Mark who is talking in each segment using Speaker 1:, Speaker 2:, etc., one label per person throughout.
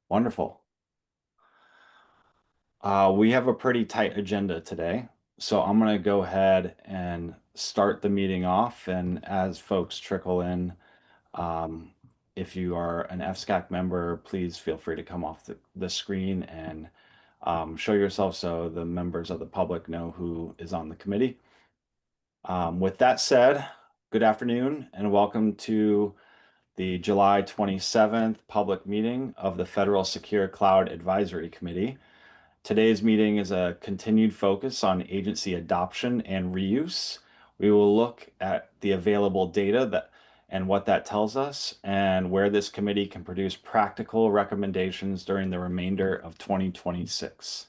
Speaker 1: Wonderful. We have a pretty tight agenda today, so I'm going to go ahead and start the meeting off. And as folks trickle in, um, if you are an FSCAC member, please feel free to come off the screen and show yourself so the members of the public know who is on the committee. With that said, good afternoon and welcome to the July 27th public meeting of the Federal Secure Cloud Advisory Committee. Today's meeting is a continued focus on agency adoption and reuse. We will look at the available data and what that tells us and where this committee can produce practical recommendations during the remainder of 2026.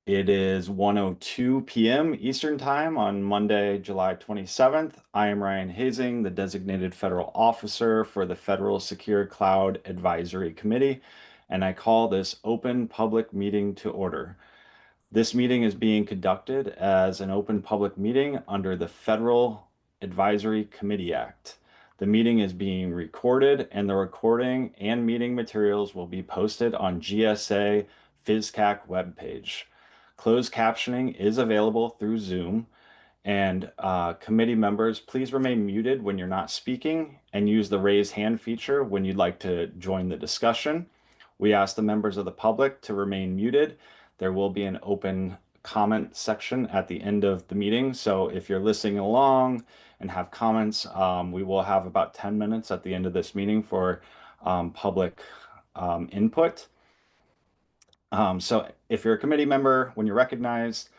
Speaker 1: It is 1:02 p.m. Eastern Time on Monday, July 27th. I am Ryan Hazing, the designated federal officer for the Federal Secure Cloud Advisory Committee, and I call this open public meeting to order. This meeting is being conducted as an open public meeting under the Federal Advisory Committee Act. The meeting is being recorded, and the recording and meeting materials will be posted on GSA FSCAC webpage. Closed captioning is available through Zoom, and committee members, please remain muted when you're not speaking and use the raise hand feature when you'd like to join the discussion. We ask the members of the public to remain muted. There will be an open comment section at the end of the meeting. So if you're listening along and have comments, we will have about 10 minutes at the end of this meeting for public input. So if you're a committee member, when you're recognized,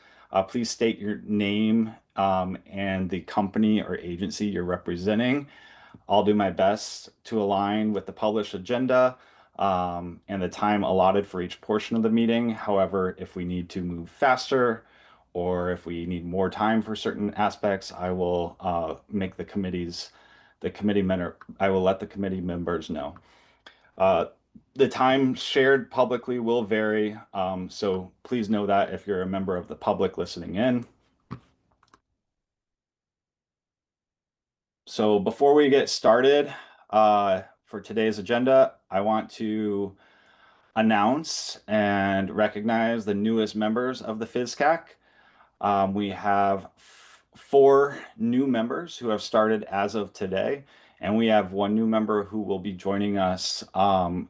Speaker 1: please state your name and the company or agency you're representing. I'll do my best to align with the published agenda and the time allotted for each portion of the meeting. However, if we need to move faster or if we need more time for certain aspects, I will make the committee member, I will let the committee members know. Uh, the time shared publicly will vary, so please know that if you're a member of the public listening in. So before we get started, for today's agenda, I want to announce and recognize the newest members of the FSCAC. We have four new members who have started as of today, and we have one new member who will be joining us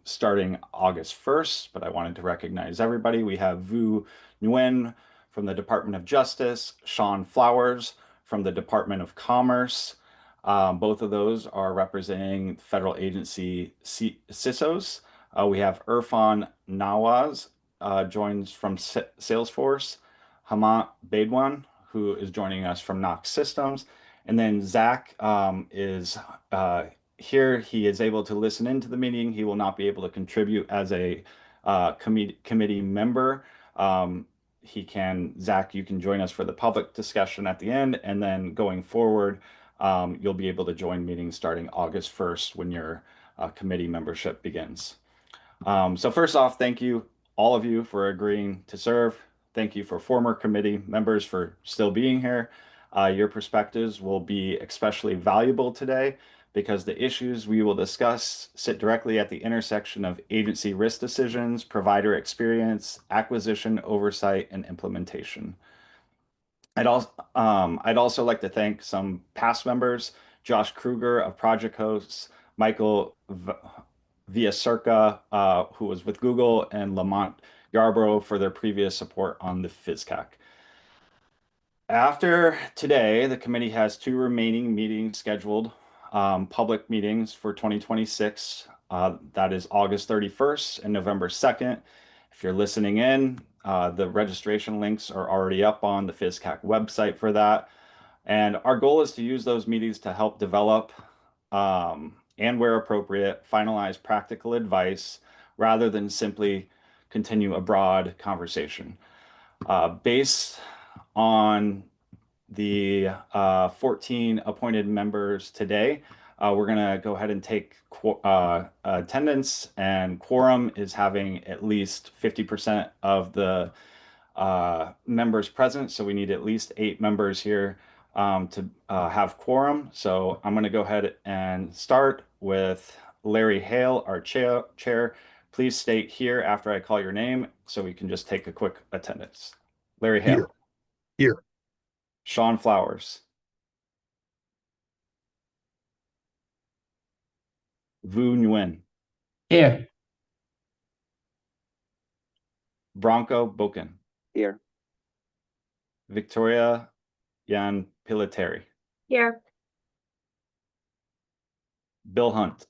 Speaker 1: starting August 1st. But I wanted to recognize everybody. We have Vu Nguyen from the Department of Justice, Sean Flowers from the Department of Commerce. Both of those are representing federal agency CISOs. We have Irfan Nawaz joins from Salesforce. Hamat Badwan, who is joining us from Knox Systems. And then Zach is here. He is able to listen into the meeting. He will not be able to contribute as a committee member. Zach, you can join us for the public discussion at the end. And then going forward, you'll be able to join meetings starting August 1st when your committee membership begins. So first off, thank you, all of you, for agreeing to serve. Thank you for former committee members for still being here. Your perspectives will be especially valuable today because the issues we will discuss sit directly at the intersection of agency risk decisions, provider experience, acquisition, oversight, and implementation. I'd also like to thank some past members, Josh Kruger of Project Hosts, Michael Villacerca, who was with Google, and Lamont Yarbrough for their previous support on the FSCAC. After today, the committee has two remaining meetings scheduled, public meetings for 2026. That is August 31st and November 2nd. If you're listening in, the registration links are already up on the FSCAC website for that. And our goal is to use those meetings to help develop and, where appropriate, finalize practical advice rather than simply continue a broad conversation. Based on the 14 appointed members today, we're going to go ahead and take attendance, and quorum is having at least 50% of the members present. So we need at least 8 members here to have quorum. So I'm going to go ahead and start with Larry Hale, our chair. Please state here after I call your name so we can just take a quick attendance. Larry
Speaker 2: Here.
Speaker 1: Hale.
Speaker 2: Here.
Speaker 1: Sean Flowers. Vu Nguyen.
Speaker 3: Here.
Speaker 1: Bronco Boken.
Speaker 4: Here.
Speaker 1: Victoria Yan Piliteri.
Speaker 5: Here.
Speaker 1: Bill Hunt.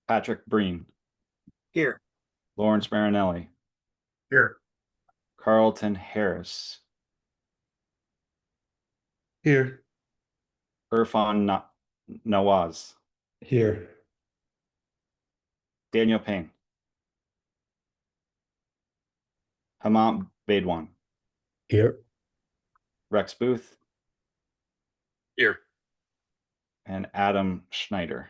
Speaker 1: Patrick Breen.
Speaker 4: Here.
Speaker 1: Lawrence Marinelli.
Speaker 2: Here.
Speaker 1: Carlton Harris.
Speaker 2: Here.
Speaker 1: Irfan Nawaz.
Speaker 3: Here.
Speaker 1: Daniel Payne. Hemant Bedwan.
Speaker 3: Here.
Speaker 1: Rex Booth.
Speaker 2: Here.
Speaker 1: And Adam Schneider.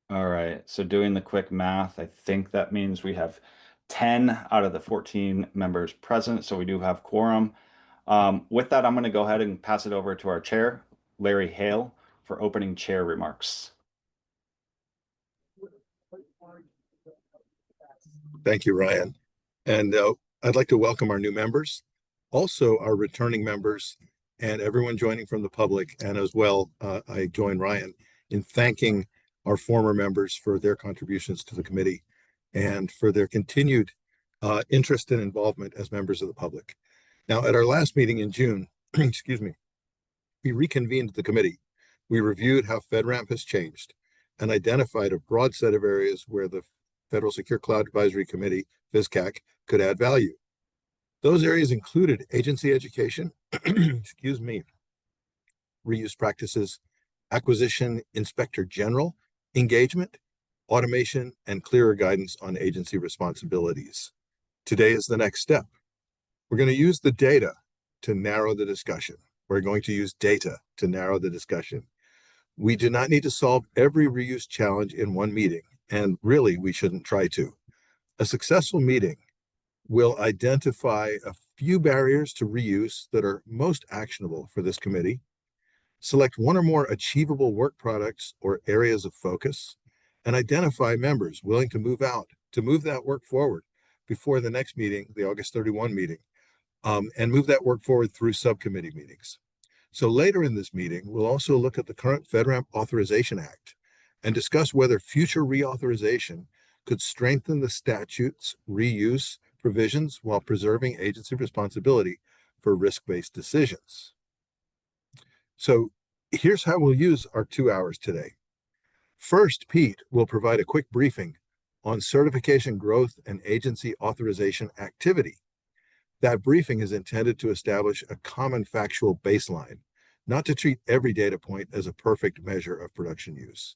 Speaker 1: All right, so doing the quick math, I think that means we have 10 out of the 14 members present, so we do have quorum. With that, I'm going to go ahead and pass it over to our chair, Larry Hale, for opening chair remarks.
Speaker 2: Thank you, Ryan. And I'd like to welcome our new members, also our returning members, and everyone joining from the public. And as well, I join Ryan in thanking our former members for their contributions to the committee and for their continued interest and involvement as members of the public. Now, at our last meeting in June, excuse me, we reconvened the committee. We reviewed how FedRAMP has changed and identified a broad set of areas where the Federal Secure Cloud Advisory Committee, FSCAC, could add value. Those areas included agency education, excuse me, reuse practices, acquisition inspector general, engagement, automation, and clearer guidance on agency responsibilities. Today is the next step. We're going to use the data to narrow the discussion. We're going to use data to narrow the discussion. We do not need to solve every reuse challenge in one meeting, and really, we shouldn't try to. A successful meeting will identify a few barriers to reuse that are most actionable for this committee, select one or more achievable work products or areas of focus, and identify members willing to move that work forward before the next meeting, the August 31 meeting, and move that work forward through subcommittee meetings. So later in this meeting, we'll also look at the current FedRAMP Authorization Act and discuss whether future reauthorization could strengthen the statute's reuse provisions while preserving agency responsibility for risk-based decisions. So here's how we'll use our 2 hours today. First, Pete will provide a quick briefing on certification growth and agency authorization activity. That briefing is intended to establish a common factual baseline, not to treat every data point as a perfect measure of production use.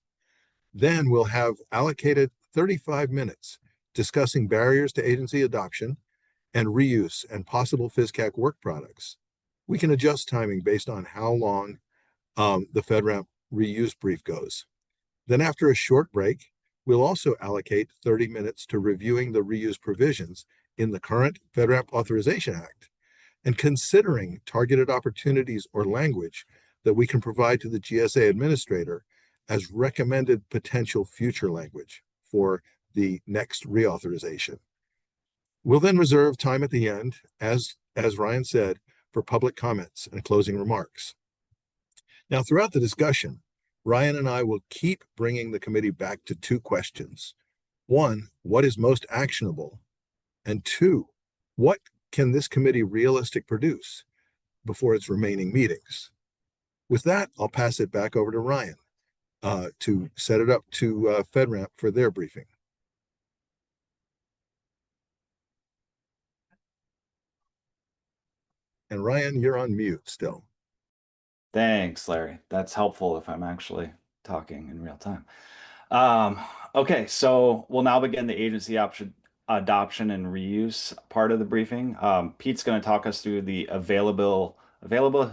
Speaker 2: Then we'll have allocated 35 minutes discussing barriers to agency adoption and reuse and possible FSCAC work products. We can adjust timing based on how long the FedRAMP reuse brief goes. Then after a short break, we'll also allocate 30 minutes to reviewing the reuse provisions in the current FedRAMP Authorization Act and considering targeted opportunities or language that we can provide to the GSA administrator as recommended potential future language for the next reauthorization. We'll then reserve time at the end, as Ryan said, for public comments and closing remarks. Now, throughout the discussion, Ryan and I will keep bringing the committee back to two questions. One, what is most actionable? And two, what can this committee realistically produce before its remaining meetings? With that, I'll pass it back over to Ryan to set it up to FedRAMP for their briefing. And Ryan, you're on mute still.
Speaker 1: Thanks, Larry. That's helpful if I'm actually talking in real time. Okay, so we'll now begin the agency adoption and reuse part of the briefing. Pete's going to talk us through the available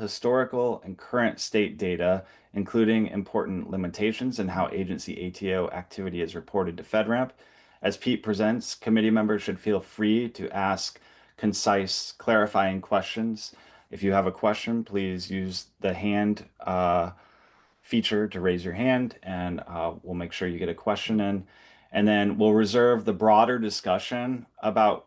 Speaker 1: historical and current state data, including important limitations and how agency ATO activity is reported to FedRAMP. As Pete presents, committee members should feel free to ask concise, clarifying questions. If you have a question, please use the hand feature to raise your hand, and we'll make sure you get a question in. And then we'll reserve the broader discussion about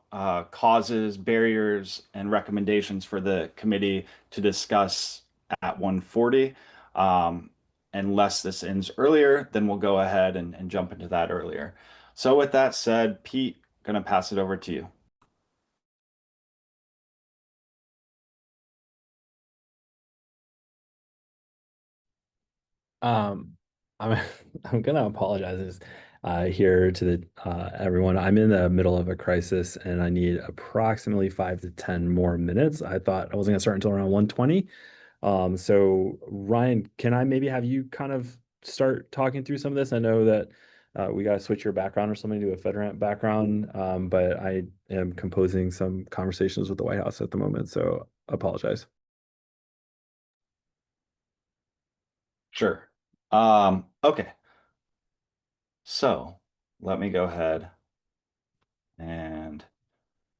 Speaker 1: causes, barriers, and recommendations for the committee to discuss at 1:40. Um, Unless this ends earlier, then we'll go ahead and jump into that earlier. So with that said, Pete, gonna pass it over to you.
Speaker 3: Um, I'm I'm gonna apologize here to the everyone. I'm in the middle of a crisis and I need approximately 5 to 10 more minutes. I thought I wasn't gonna start until around 1:20. So Ryan, can I maybe have you kind of start talking through some of this? I know that we gotta switch your background or something to a FedRAMP background, but I am composing some conversations with the White House at the moment, so apologize.
Speaker 1: Sure. Okay, so let me go ahead and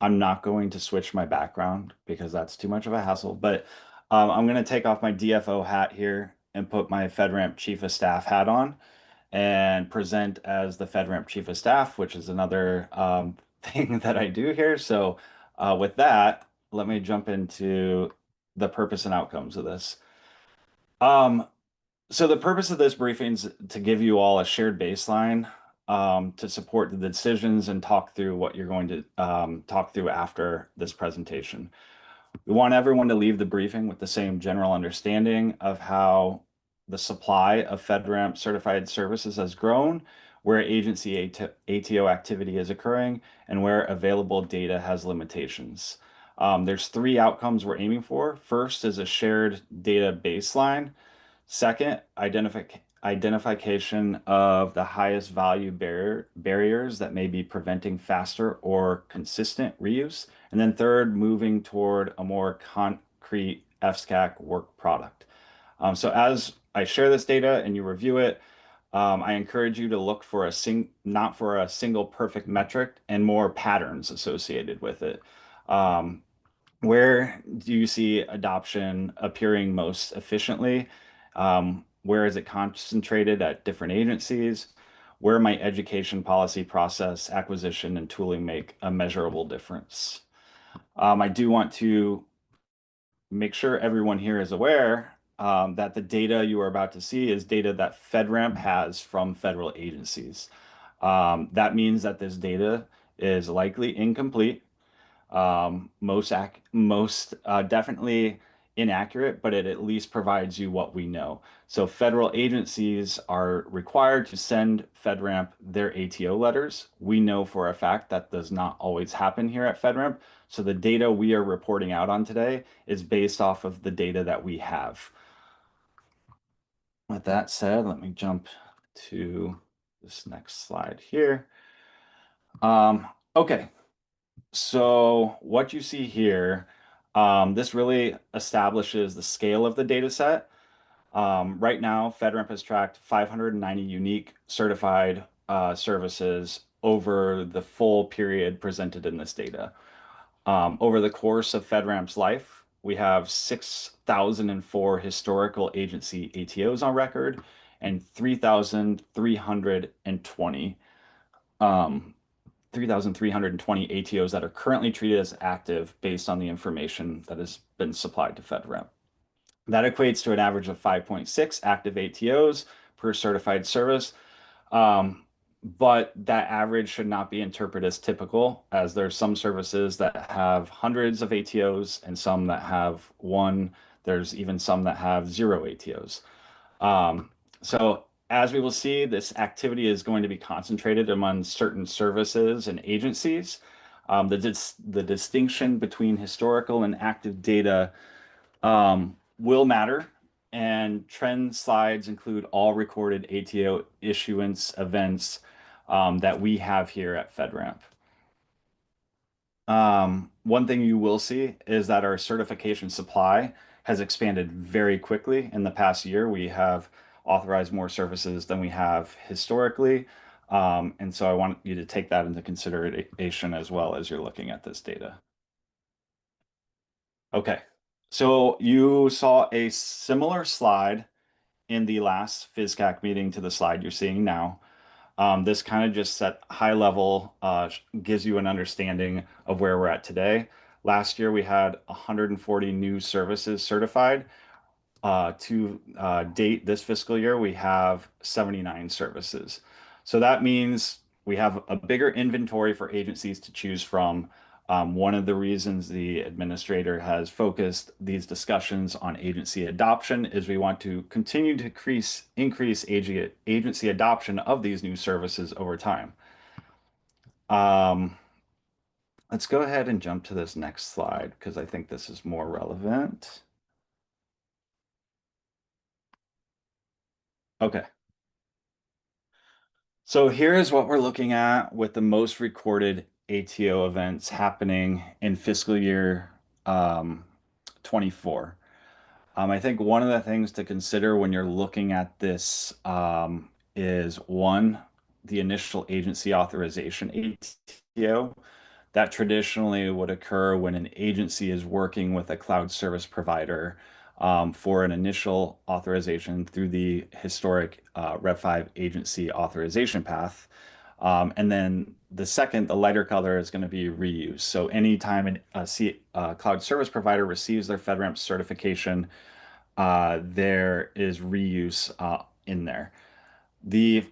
Speaker 1: I'm not going to switch my background because that's too much of a hassle, but I'm going to take off my DFO hat here and put my FedRAMP Chief of Staff hat on and present as the FedRAMP Chief of Staff, which is another thing that I do here. So with that, let me jump into the purpose and outcomes of this. Um, so the purpose of this briefing is to give you all a shared baseline to support the decisions and talk through what you're going to talk through after this presentation. We want everyone to leave the briefing with the same general understanding of how the supply of FedRAMP certified services has grown, where agency ATO activity is occurring, and where available data has limitations. There's three outcomes we're aiming for. First is a shared data baseline. Second, identification of the highest value barriers that may be preventing faster or consistent reuse. And then third, moving toward a more concrete FSCAC work product. So as I share this data and you review it, I encourage you to look for not for a single perfect metric and more patterns associated with it. Um, where do you see adoption appearing most efficiently? Where is it concentrated at different agencies? Where might education policy process, acquisition, and tooling make a measurable difference? I do want to make sure everyone here is aware that the data you are about to see is data that FedRAMP has from federal agencies. That means that this data is likely incomplete, most definitely inaccurate, but it at least provides you what we know. So federal agencies are required to send FedRAMP their ATO letters. We know for a fact that does not always happen here at FedRAMP. So the data we are reporting out on today is based off of the data that we have. With that said, let me jump to this next slide here. Okay, so what you see here, this really establishes the scale of the data set. Right now, FedRAMP has tracked 590 unique certified services over the full period presented in this data. Over the course of FedRAMP's life, we have 6,004 historical agency ATOs on record and um, 3,320 ATOs that are currently treated as active based on the information that has been supplied to FedRAMP. That equates to an average of 5.6 active ATOs per certified service. Um, but that average should not be interpreted as typical, as there's some services that have hundreds of ATOs and some that have one. There's even some that have zero ATOs. Um, so as we will see, this activity is going to be concentrated among certain services and agencies. The distinction between historical and active data will matter, and trend slides include all recorded ATO issuance events that we have here at FedRAMP. One thing you will see is that our certification supply has expanded very quickly in the past year. We have authorized more services than we have historically. And so I want you to take that into consideration as well as you're looking at this data. Okay, so you saw a similar slide in the last FSCAC meeting to the slide you're seeing now. This kind of just set high level, gives you an understanding of where we're at today. Last year, we had 140 new services certified. To date this fiscal year, we have 79 services. So that means we have a bigger inventory for agencies to choose from. One of the reasons the administrator has focused these discussions on agency adoption is we want to continue to increase agency adoption of these new services over time. Um, let's go ahead and jump to this next slide because I think this is more relevant. Okay. So here is what we're looking at with the most recorded ATO events happening in fiscal year 24. I think one of the things to consider when you're looking at this is one, the initial agency authorization ATO. That traditionally would occur when an agency is working with a cloud service provider for an initial authorization through the historic Rev 5 agency authorization path. And then the second, the lighter color, is going to be reuse. So anytime a cloud service provider receives their FedRAMP certification, there is reuse in there. The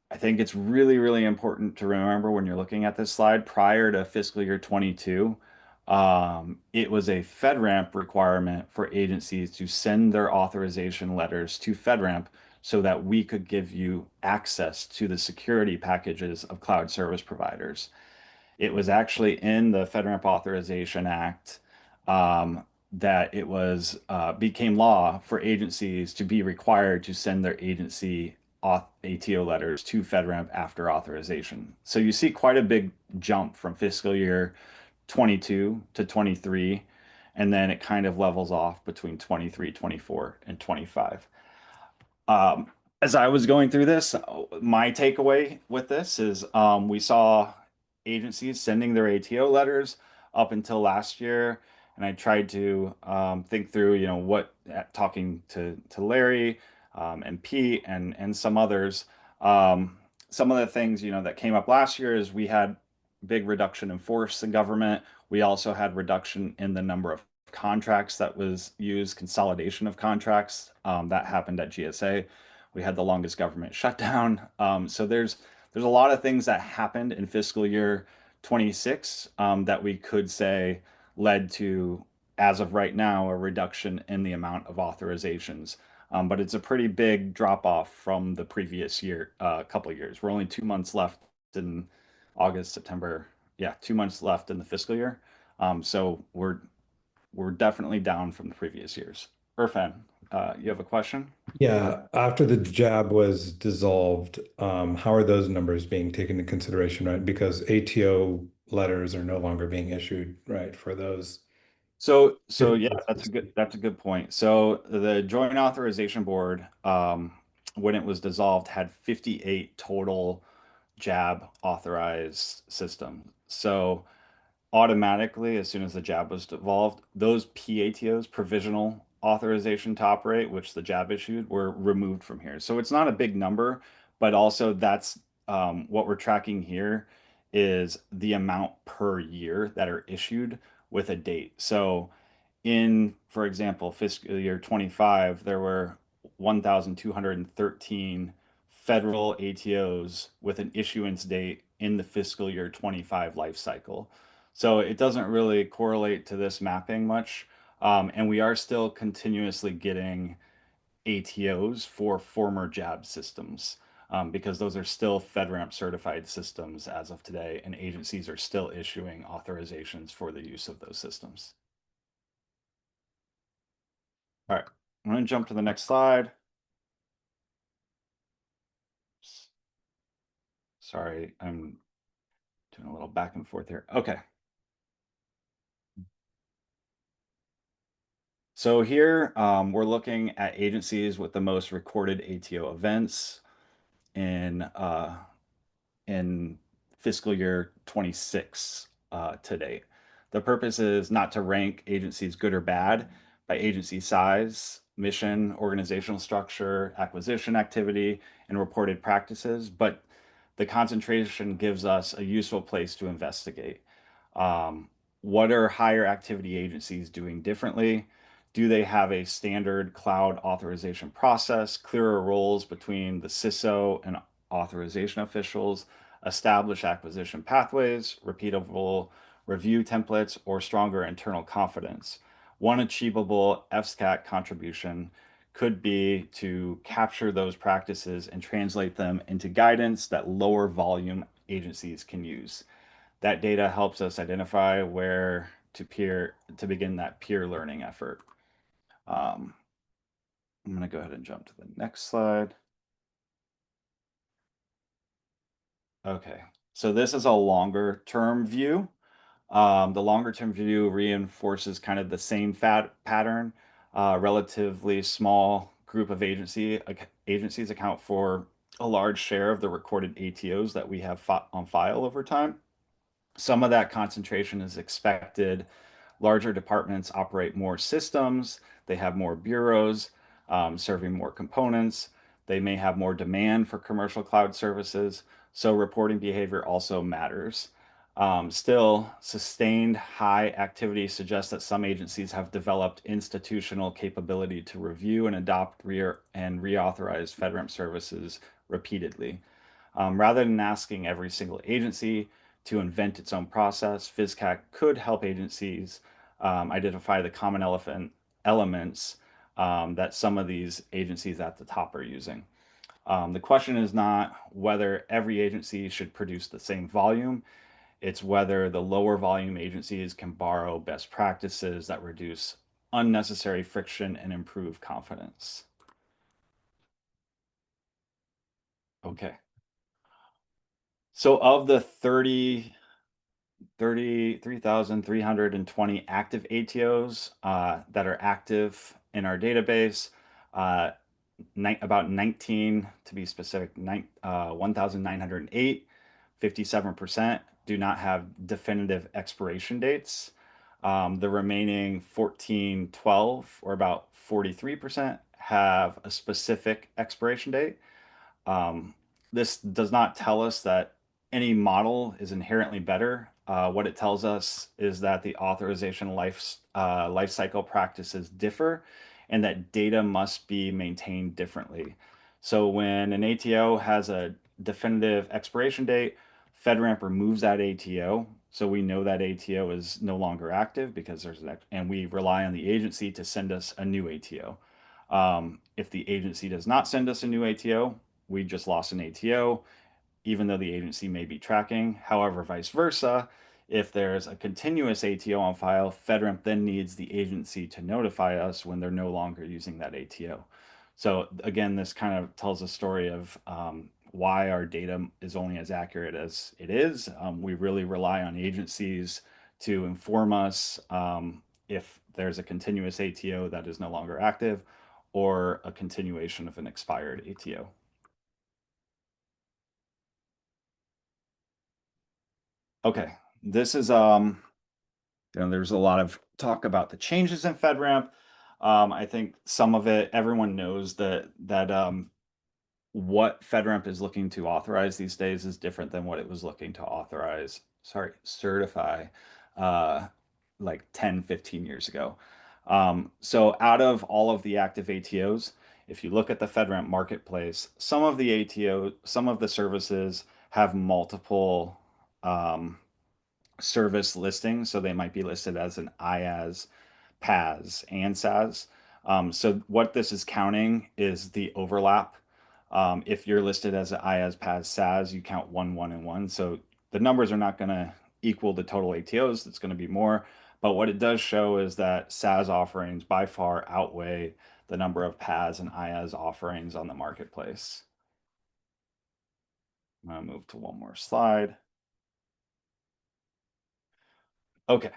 Speaker 1: I think it's really, really important to remember when you're looking at this slide, prior to fiscal year 22, it was a FedRAMP requirement for agencies to send their authorization letters to FedRAMP so that we could give you access to the security packages of cloud service providers. It was actually in the FedRAMP Authorization Act that it was became law for agencies to be required to send their agency ATO letters to FedRAMP after authorization. So you see quite a big jump from fiscal year 22 to 23, and then it kind of levels off between 23, 24, and 25. Um, as I was going through this, my takeaway with this is we saw agencies sending their ATO letters up until last year, and I tried to think through, talking to Larry and Pete and some others. Some of the things that came up last year is we had big reduction in force in government. We also had reduction in the number of contracts that was used, consolidation of contracts that happened at GSA. We had the longest government shutdown. So there's a lot of things that happened in fiscal year 26 that we could say led to, as of right now, a reduction in the amount of authorizations. But it's a pretty big drop off from the previous year, couple of years. We're only 2 months left in August, September. Yeah, 2 months left in the fiscal year. So we're definitely down from the previous years. Irfan, you have a question?
Speaker 4: Yeah, after the jab was dissolved, how are those numbers being taken into consideration, right? Because ATO letters are no longer being issued, right, for those.
Speaker 1: So yeah, that's a good point. So the Joint Authorization Board, when it was dissolved, had 58 total JAB authorized systems. So automatically, as soon as the jab was devolved, those PATOs, provisional authorization to operate, which the jab issued, were removed from here. So it's not a big number, but also that's what we're tracking here is the amount per year that are issued with a date. So for example, fiscal year 25, there were 1,213 federal ATOs with an issuance date in the fiscal year 25 life cycle. So it doesn't really correlate to this mapping much. And we are still continuously getting ATOs for former JAB systems because those are still FedRAMP certified systems as of today, and agencies are still issuing authorizations for the use of those systems. All right, I'm going to jump to the next slide. Sorry, I'm doing a little back and forth here. Okay. So here we're looking at agencies with the most recorded ATO events in in fiscal year 26 to date. The purpose is not to rank agencies good or bad by agency size, mission, organizational structure, acquisition activity, and reported practices, but the concentration gives us a useful place to investigate. Um, what are higher activity agencies doing differently? Do they have a standard cloud authorization process, clearer roles between the CISO and authorization officials, established acquisition pathways, repeatable review templates, or stronger internal confidence? One achievable FSCAC contribution could be to capture those practices and translate them into guidance that lower volume agencies can use. That data helps us identify where to begin that peer learning effort. I'm going to go ahead and jump to the next slide. Okay, so this is a longer term view. The longer term view reinforces kind of the same pattern. Relatively small group of agencies account for a large share of the recorded ATOs that we have on file over time. Some of that concentration is expected. Larger departments operate more systems, they have more bureaus serving more components, they may have more demand for commercial cloud services, so reporting behavior also matters. Still, sustained high activity suggests that some agencies have developed institutional capability to review and adopt and reauthorize FedRAMP services repeatedly. Rather than asking every single agency to invent its own process, FSCAC could help agencies identify the common elements that some of these agencies at the top are using. The question is not whether every agency should produce the same volume, it's whether the lower volume agencies can borrow best practices that reduce unnecessary friction and improve confidence. Okay. So of the 33,320 active ATOs that are active in our database. About 19, to be specific, 1,908, 57% do not have definitive expiration dates. The remaining 1,412, or about 43%, have a specific expiration date. This does not tell us that any model is inherently better. What it tells us is that the authorization life cycle practices differ and that data must be maintained differently. So when an ATO has a definitive expiration date, FedRAMP removes that ATO. So we know that ATO is no longer active because and we rely on the agency to send us a new ATO. If the agency does not send us a new ATO, we just lost an ATO, even though the agency may be tracking. However, vice versa, if there's a continuous ATO on file, FedRAMP then needs the agency to notify us when they're no longer using that ATO. So again, this kind of tells a story of why our data is only as accurate as it is. We really rely on agencies to inform us if there's a continuous ATO that is no longer active or a continuation of an expired ATO. Okay, this is there's a lot of talk about the changes in FedRAMP. I think some of it everyone knows that what FedRAMP is looking to authorize these days is different than what it was looking to certify like 10, 15 years ago. So out of all of the active ATOs, if you look at the FedRAMP marketplace, some of the services have multiple service listings. So they might be listed as an IaaS, PaaS, and SaaS. So what this is counting is the overlap. If you're listed as an IaaS, PaaS, SaaS, you count 1, 1, and 1. So the numbers are not going to equal the total ATOs. It's going to be more. But what it does show is that SaaS offerings by far outweigh the number of PaaS and IaaS offerings on the marketplace. I'm going to move to one more slide. Okay.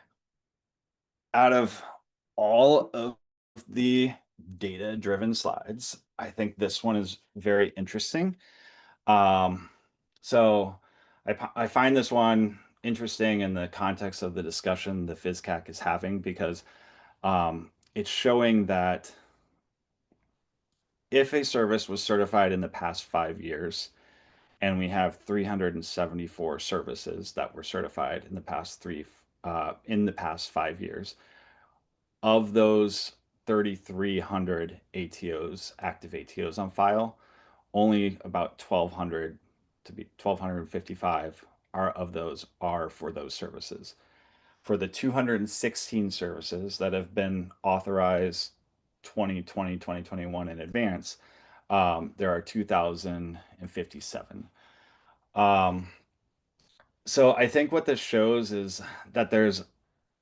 Speaker 1: Out of all of the data-driven slides, I think this one is very interesting. So I find this one interesting in the context of the discussion the FSCAC is having because it's showing that if a service was certified in the past 5 years, and we have 374 services that were certified in the past 5 years, of those 3,300 ATOs, active ATOs on file, only about 1,200 to be 1,255 are of those are for those services. For the 216 services that have been authorized 2020, 2021 in advance, there are 2,057. Um, so I think what this shows is that there's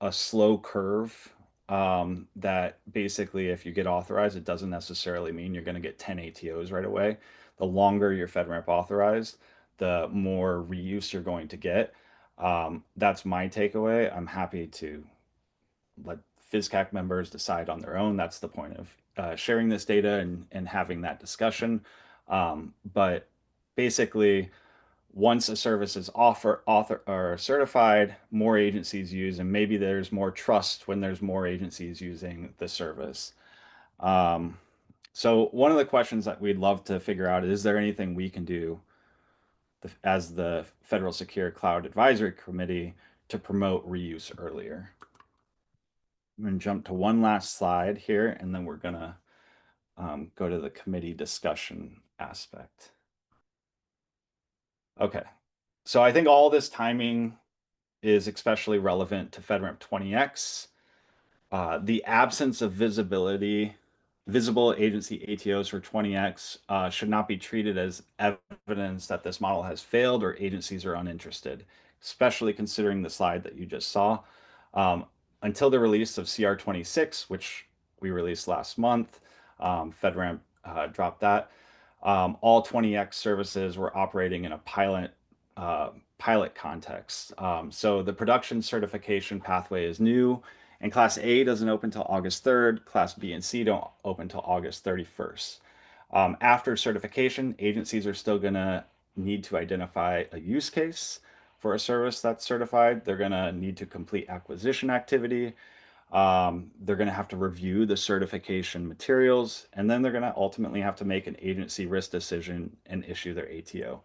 Speaker 1: a slow curve, that basically if you get authorized, it doesn't necessarily mean you're going to get 10 ATOs right away. The longer your FedRAMP authorized, the more reuse you're going to get. That's my takeaway. I'm happy to let FSCAC members decide on their own. That's the point of sharing this data and having that discussion. But basically, once a service is author or certified, more agencies use, and maybe there's more trust when there's more agencies using the service. Um, so one of the questions that we'd love to figure out is there anything we can do as the Federal Secure Cloud Advisory Committee to promote reuse earlier? I'm going to jump to one last slide here, and then we're going to go to the committee discussion aspect. Okay, so I think all this timing is especially relevant to FedRAMP 20X. The absence of visible agency ATOs for 20X should not be treated as evidence that this model has failed or agencies are uninterested, especially considering the slide that you just saw. Um, until the release of CR 26, which we released last month, FedRAMP dropped that. All 20X services were operating in a pilot context. So the production certification pathway is new, and Class A doesn't open until August 3rd. Class B and C don't open until August 31st. After certification, agencies are still going to need to identify a use case for a service that's certified. They're going to need to complete acquisition activity. They're going to have to review the certification materials, and then they're going to ultimately have to make an agency risk decision and issue their ATO.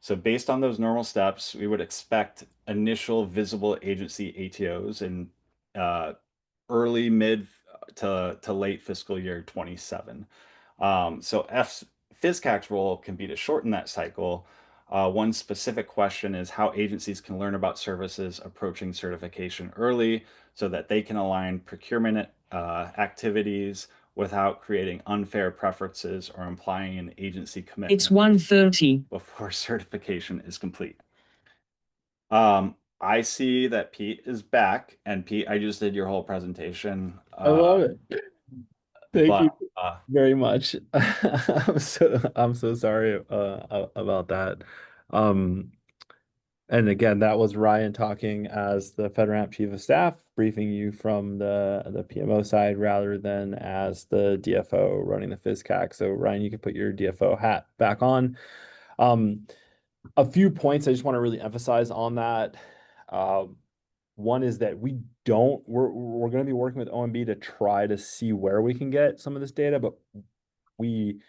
Speaker 1: So based on those normal steps, we would expect initial visible agency ATOs in uh, early, mid to late fiscal year 27. So FSCAC's role can be to shorten that cycle. One specific question is how agencies can learn about services approaching certification early so that they can align procurement activities without creating unfair preferences or implying an agency commitment. It's 1:30 before certification is complete. I see that Pete is back, and Pete, I just did your whole presentation.
Speaker 3: I love it. Thank you
Speaker 1: But
Speaker 3: very much. I'm so sorry about that. Um, and again, that was Ryan talking as the FedRAMP Chief of Staff, briefing you from the PMO side rather than as the DFO running the FSCAC. So Ryan, you can put your DFO hat back on. A few points I just want to really emphasize on that. One is that we're going to be working with OMB to try to see where we can get some of this data, but we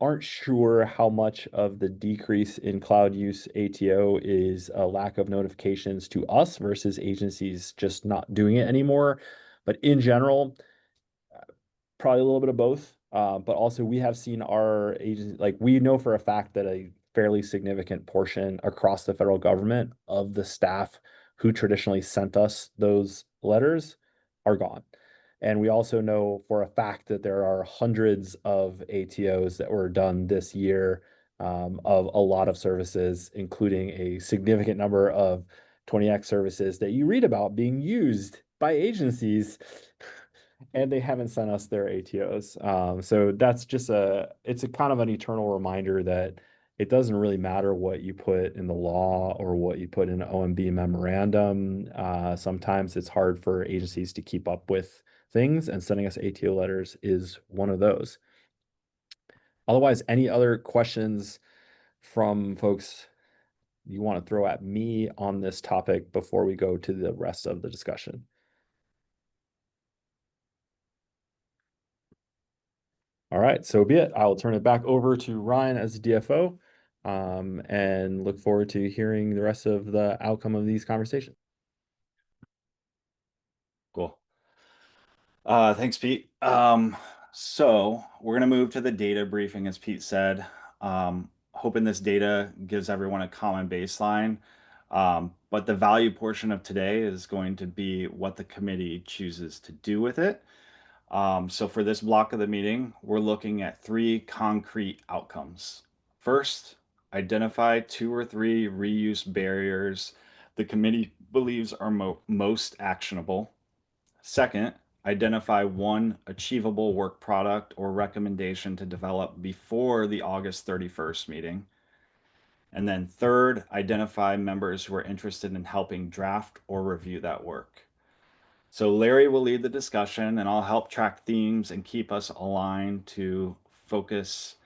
Speaker 3: aren't sure how much of the decrease in cloud use ATO is a lack of notifications to us versus agencies just not doing it anymore. But in general, probably a little bit of both. But also we have seen our agency, like we know for a fact that a fairly significant portion across the federal government of the staff who traditionally sent us those letters are gone. And we also know for a fact that there are hundreds of ATOs that were done this year, of a lot of services, including a significant number of 20X services that you read about being used by agencies and they haven't sent us their ATOs. So that's just it's a kind of an eternal reminder that it doesn't really matter what you put in the law or what you put in an OMB memorandum. Sometimes it's hard for agencies to keep up with things, and sending us ATO letters is one of those. Otherwise, any other questions from folks you want to throw at me on this topic before we go to the rest of the discussion? All right, so be it. I'll turn it back over to Ryan as the DFO, and look forward to hearing the rest of the outcome of these conversations.
Speaker 1: Cool. Thanks, Pete. So we're gonna move to the data briefing, as Pete said. Hoping this data gives everyone a common baseline. But the value portion of today is going to be what the committee chooses to do with it. So for this block of the meeting, we're looking at three concrete outcomes. First, identify 2 or 3 reuse barriers the committee believes are most actionable. Second, identify one achievable work product or recommendation to develop before the August 31st meeting. And then third, identify members who are interested in helping draft or review that work. So Larry will lead the discussion and I'll help track themes and keep us aligned to focus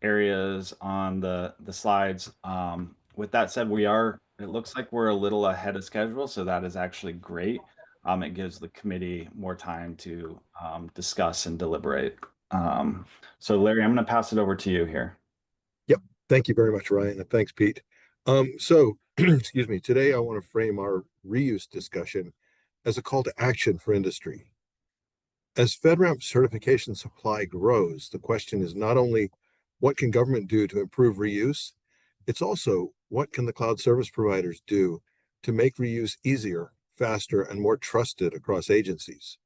Speaker 1: areas on the slides. With that said, it looks like we're a little ahead of schedule, so that is actually great. It gives the committee more time to discuss and deliberate. So Larry, I'm going to pass it over to you here.
Speaker 2: Yep. Thank you very much, Ryan, and thanks, Pete. So, excuse me, today I want to frame our reuse discussion as a call to action for industry. As FedRAMP certification supply grows, the question is not only what can government do to improve reuse, it's also what can the cloud service providers do to make reuse easier, faster, and more trusted across agencies.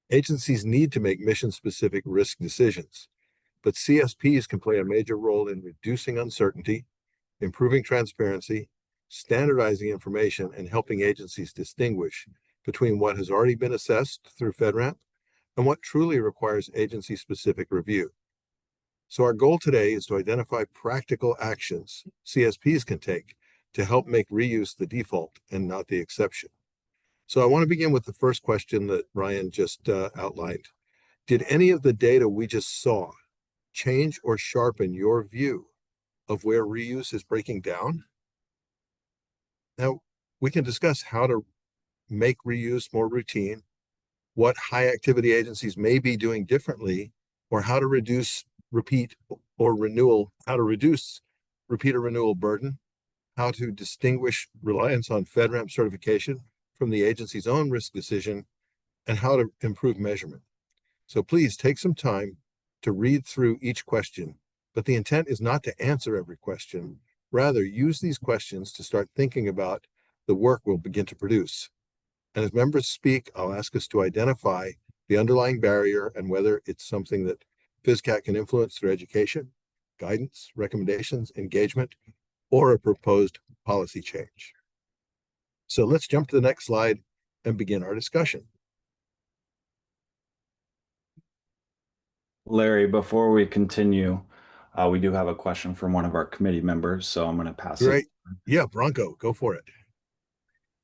Speaker 2: Agencies need to make mission-specific risk decisions, but CSPs can play a major role in reducing uncertainty, improving transparency, standardizing information, and helping agencies distinguish between what has already been assessed through FedRAMP and what truly requires agency-specific review. So our goal today is to identify practical actions CSPs can take to help make reuse the default and not the exception. So I want to begin with the first question that Ryan just outlined. Did any of the data we just saw change or sharpen your view of where reuse is breaking down? Now, we can discuss how to make reuse more routine, what high activity agencies may be doing differently, or how to reduce repeat or renewal, how to reduce repeat or renewal burden, how to distinguish reliance on FedRAMP certification from the agency's own risk decision, and how to improve measurement. So please take some time to read through each question, but the intent is not to answer every question. Rather, use these questions to start thinking about the work we'll begin to produce. And as members speak, I'll ask us to identify the underlying barrier and whether it's something that FSCAC can influence through education, guidance, recommendations, engagement, or a proposed policy change. So let's jump to the next slide and begin our discussion.
Speaker 1: Larry, before we continue, we do have a question from one of our committee members, so I'm going to pass it.
Speaker 2: Great. Yeah, Bronco, go for it.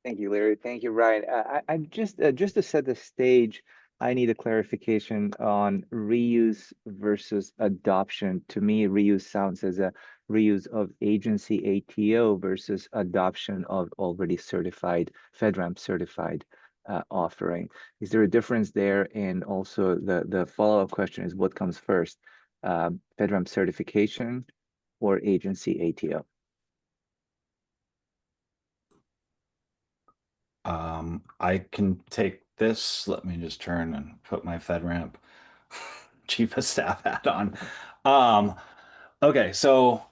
Speaker 5: Thank you, Larry. Thank you, Ryan. I just to set the stage, I need a clarification on reuse versus adoption. To me, reuse sounds as a reuse of agency ATO versus adoption of already certified, FedRAMP certified offering. Is there a difference there? And also the follow-up question is what comes first, FedRAMP certification or agency ATO?
Speaker 1: I can take this. Let me just turn and put my FedRAMP chief of staff hat on. Okay, so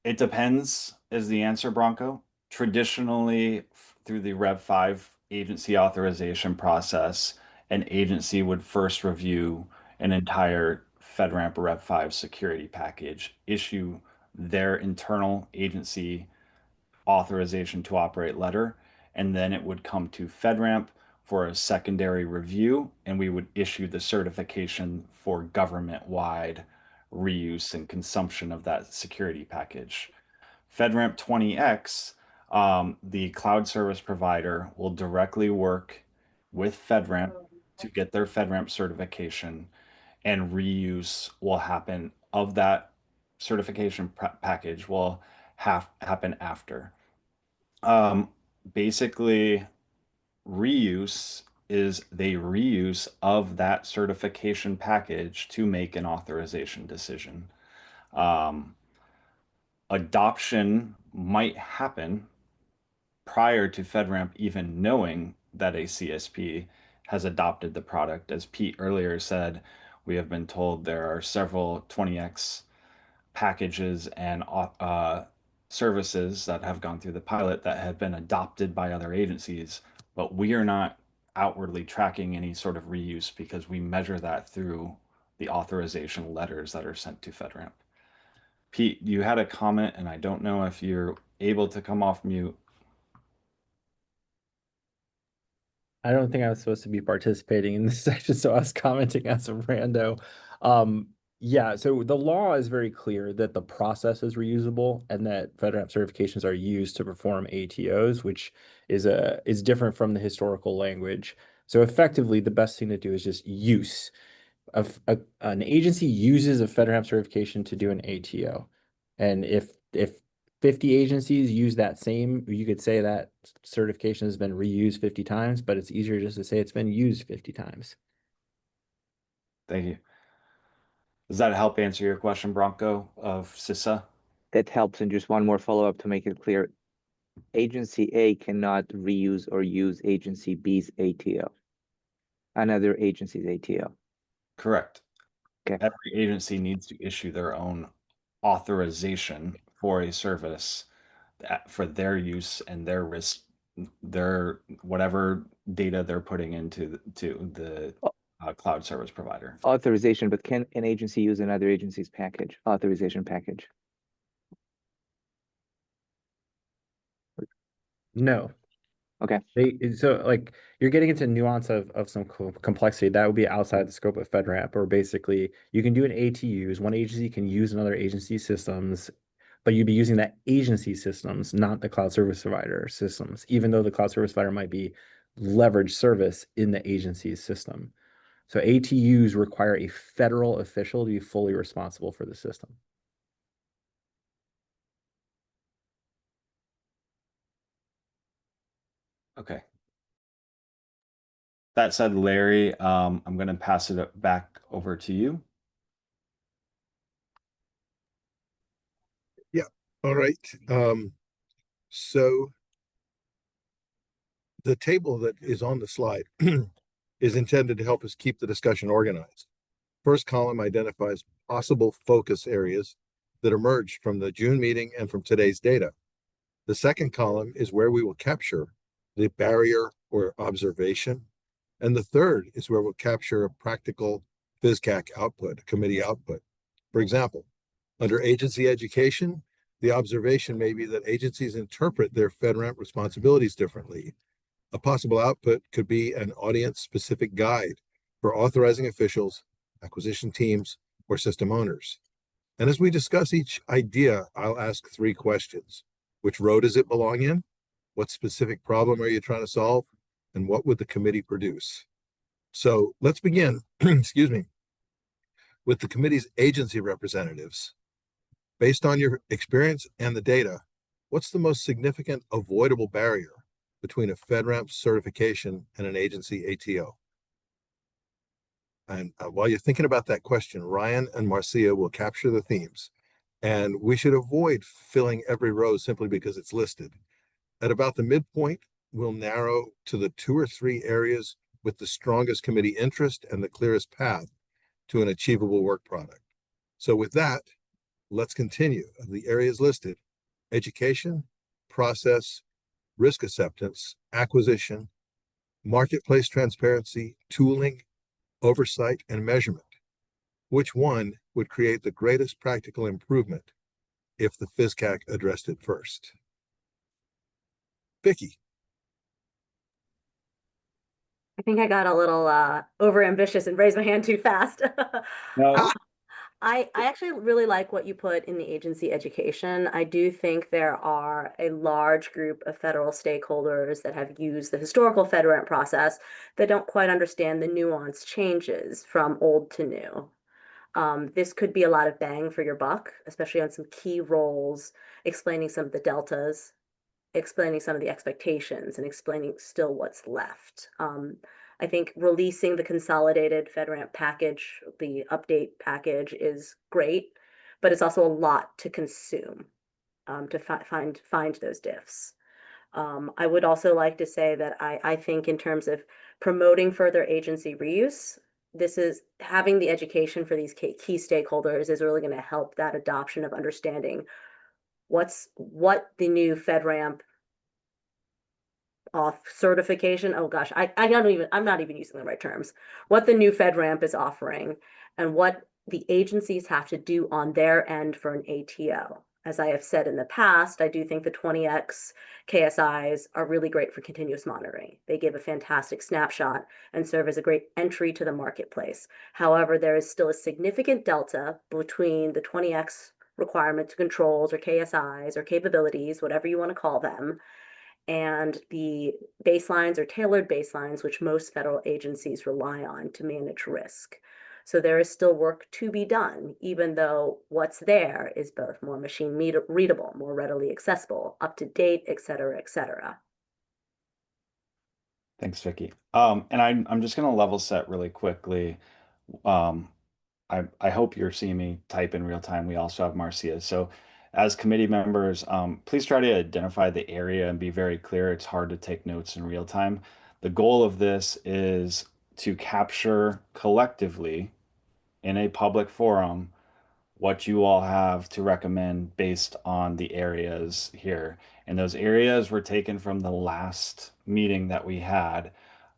Speaker 1: it depends is the answer, Bronco. Traditionally, through the Rev 5 agency authorization process, an agency would first review an entire FedRAMP Rev 5 security package, issue their internal agency authorization to operate letter, and then it would come to FedRAMP for a secondary review, and we would issue the certification for government-wide reuse and consumption of that security package. FedRAMP 20X, the cloud service provider will directly work with FedRAMP to get their FedRAMP certification, and reuse will happen of that certification package will happen after. Um, Basically, reuse is the reuse of that certification package to make an authorization decision. Um, Adoption might happen prior to FedRAMP even knowing that a CSP has adopted the product. As Pete earlier said, we have been told there are several 20x packages and services that have gone through the pilot that have been adopted by other agencies, but we are not outwardly tracking any sort of reuse because we measure that through the authorization letters that are sent to FedRAMP. Pete, you had a comment, and I don't know if you're able to come off mute.
Speaker 3: I don't think I was supposed to be participating in this section, so I was commenting as a rando. Um, yeah, so the law is very clear that the process is reusable and that FedRAMP certifications are used to perform ATOs, which is different from the historical language. So effectively, the best thing to do is just use. An agency uses a FedRAMP certification to do an ATO. And if 50 agencies use that same, you could say that certification has been reused 50 times, but it's easier just to say it's been used 50 times.
Speaker 1: Thank you. Does that help answer your question, Bronco of CISA?
Speaker 5: That helps. And just one more follow-up to make it clear. Agency A cannot reuse or use Agency B's ATO, another agency's ATO.
Speaker 1: Correct.
Speaker 5: Okay.
Speaker 1: Every agency needs to issue their own authorization for a service for their use and their risk, their whatever data they're putting into the cloud service provider.
Speaker 5: Authorization, but can an agency use another agency's package, authorization package?
Speaker 3: No.
Speaker 5: Okay.
Speaker 3: So like you're getting into nuance of some complexity that would be outside the scope of FedRAMP, or basically you can do an ATUs. One agency can use another agency's systems, but you'd be using that agency systems, not the cloud service provider systems, even though the cloud service provider might be leveraged service in the agency's system. So ATUs require a federal official to be fully responsible for the system.
Speaker 1: Okay. That said, Larry, I'm going to pass it back over to you.
Speaker 2: Yeah. All right. So the table that is on the slide is intended to help us keep the discussion organized. First column identifies possible focus areas that emerged from the June meeting and from today's data. The second column is where we will capture the barrier or observation. And the third is where we'll capture a practical FSCAC output, committee output. For example, under agency education, the observation may be that agencies interpret their FedRAMP responsibilities differently. A possible output could be an audience-specific guide for authorizing officials, acquisition teams, or system owners. And as we discuss each idea, I'll ask three questions. Which row does it belong in? What specific problem are you trying to solve? And what would the committee produce? So let's begin, excuse me, with the committee's agency representatives. Based on your experience and the data, what's the most significant avoidable barrier between a FedRAMP certification and an agency ATO? And while you're thinking about that question, Ryan and Marcia will capture the themes. And we should avoid filling every row simply because it's listed. At about the midpoint, we'll narrow to the 2 or 3 areas with the strongest committee interest and the clearest path to an achievable work product. So with that, let's continue. The areas listed: education, process, risk acceptance, acquisition, marketplace transparency, tooling, oversight, and measurement. Which one would create the greatest practical improvement if the FSCAC addressed it first? Vicky.
Speaker 6: I think I got a little over ambitious and raised my hand too fast.
Speaker 1: No.
Speaker 6: I actually really like what you put in the agency education. I do think there are a large group of federal stakeholders that have used the historical FedRAMP process that don't quite understand the nuanced changes from old to new. This could be a lot of bang for your buck, especially on some key roles, explaining some of the deltas. explaining some of the expectations and explaining still what's left. I think releasing the consolidated FedRAMP package, the update package, is great, but it's also a lot to consume to find those diffs. I would also like to say that I think in terms of promoting further agency reuse, this is having the education for these key stakeholders is really going to help that adoption of understanding what the new FedRAMP off certification. Oh gosh, I'm not even using the right terms. What the new FedRAMP is offering and what the agencies have to do on their end for an ATO. As I have said in the past, I do think the 20X KSIs are really great for continuous monitoring. They give a fantastic snapshot and serve as a great entry to the marketplace. However, there is still a significant delta between the 20X requirement to controls or KSIs or capabilities, whatever you want to call them, and the baselines or tailored baselines, which most federal agencies rely on to manage risk. So there is still work to be done, even though what's there is both more machine readable, more readily accessible, up to date, et cetera, et cetera.
Speaker 1: Thanks, Vicky. And I'm just going to level set really quickly. Um, I hope you're seeing me type in real time. We also have Marcia. So as committee members, please try to identify the area and be very clear. It's hard to take notes in real time. The goal of this is to capture collectively in a public forum what you all have to recommend based on the areas here. And those areas were taken from the last meeting that we had.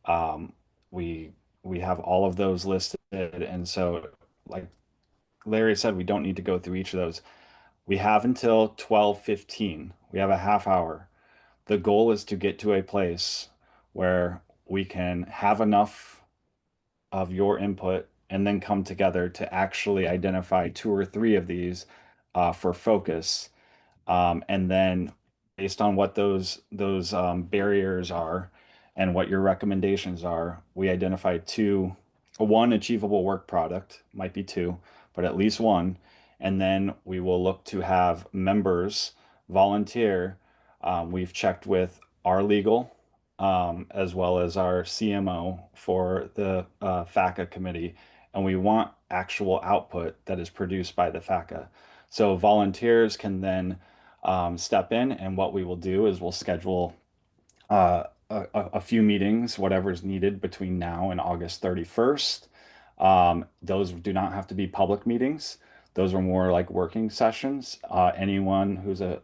Speaker 1: Um, we we have all of those listed, and so like Larry said, we don't need to go through each of those. We have until 12:15. We have a half hour. The goal is to get to a place where we can have enough of your input and then come together to actually identify two or three of these for focus. And then based on what those barriers are and what your recommendations are, we identify one achievable work product, might be two, but at least one. And then we will look to have members volunteer. We've checked with our legal as well as our CMO for the FACA committee, and we want actual output that is produced by the FACA. So volunteers can then step in, and what we will do is we'll schedule a few meetings, whatever's needed between now and August 31st. Those do not have to be public meetings. Those are more like working sessions. Anyone who's a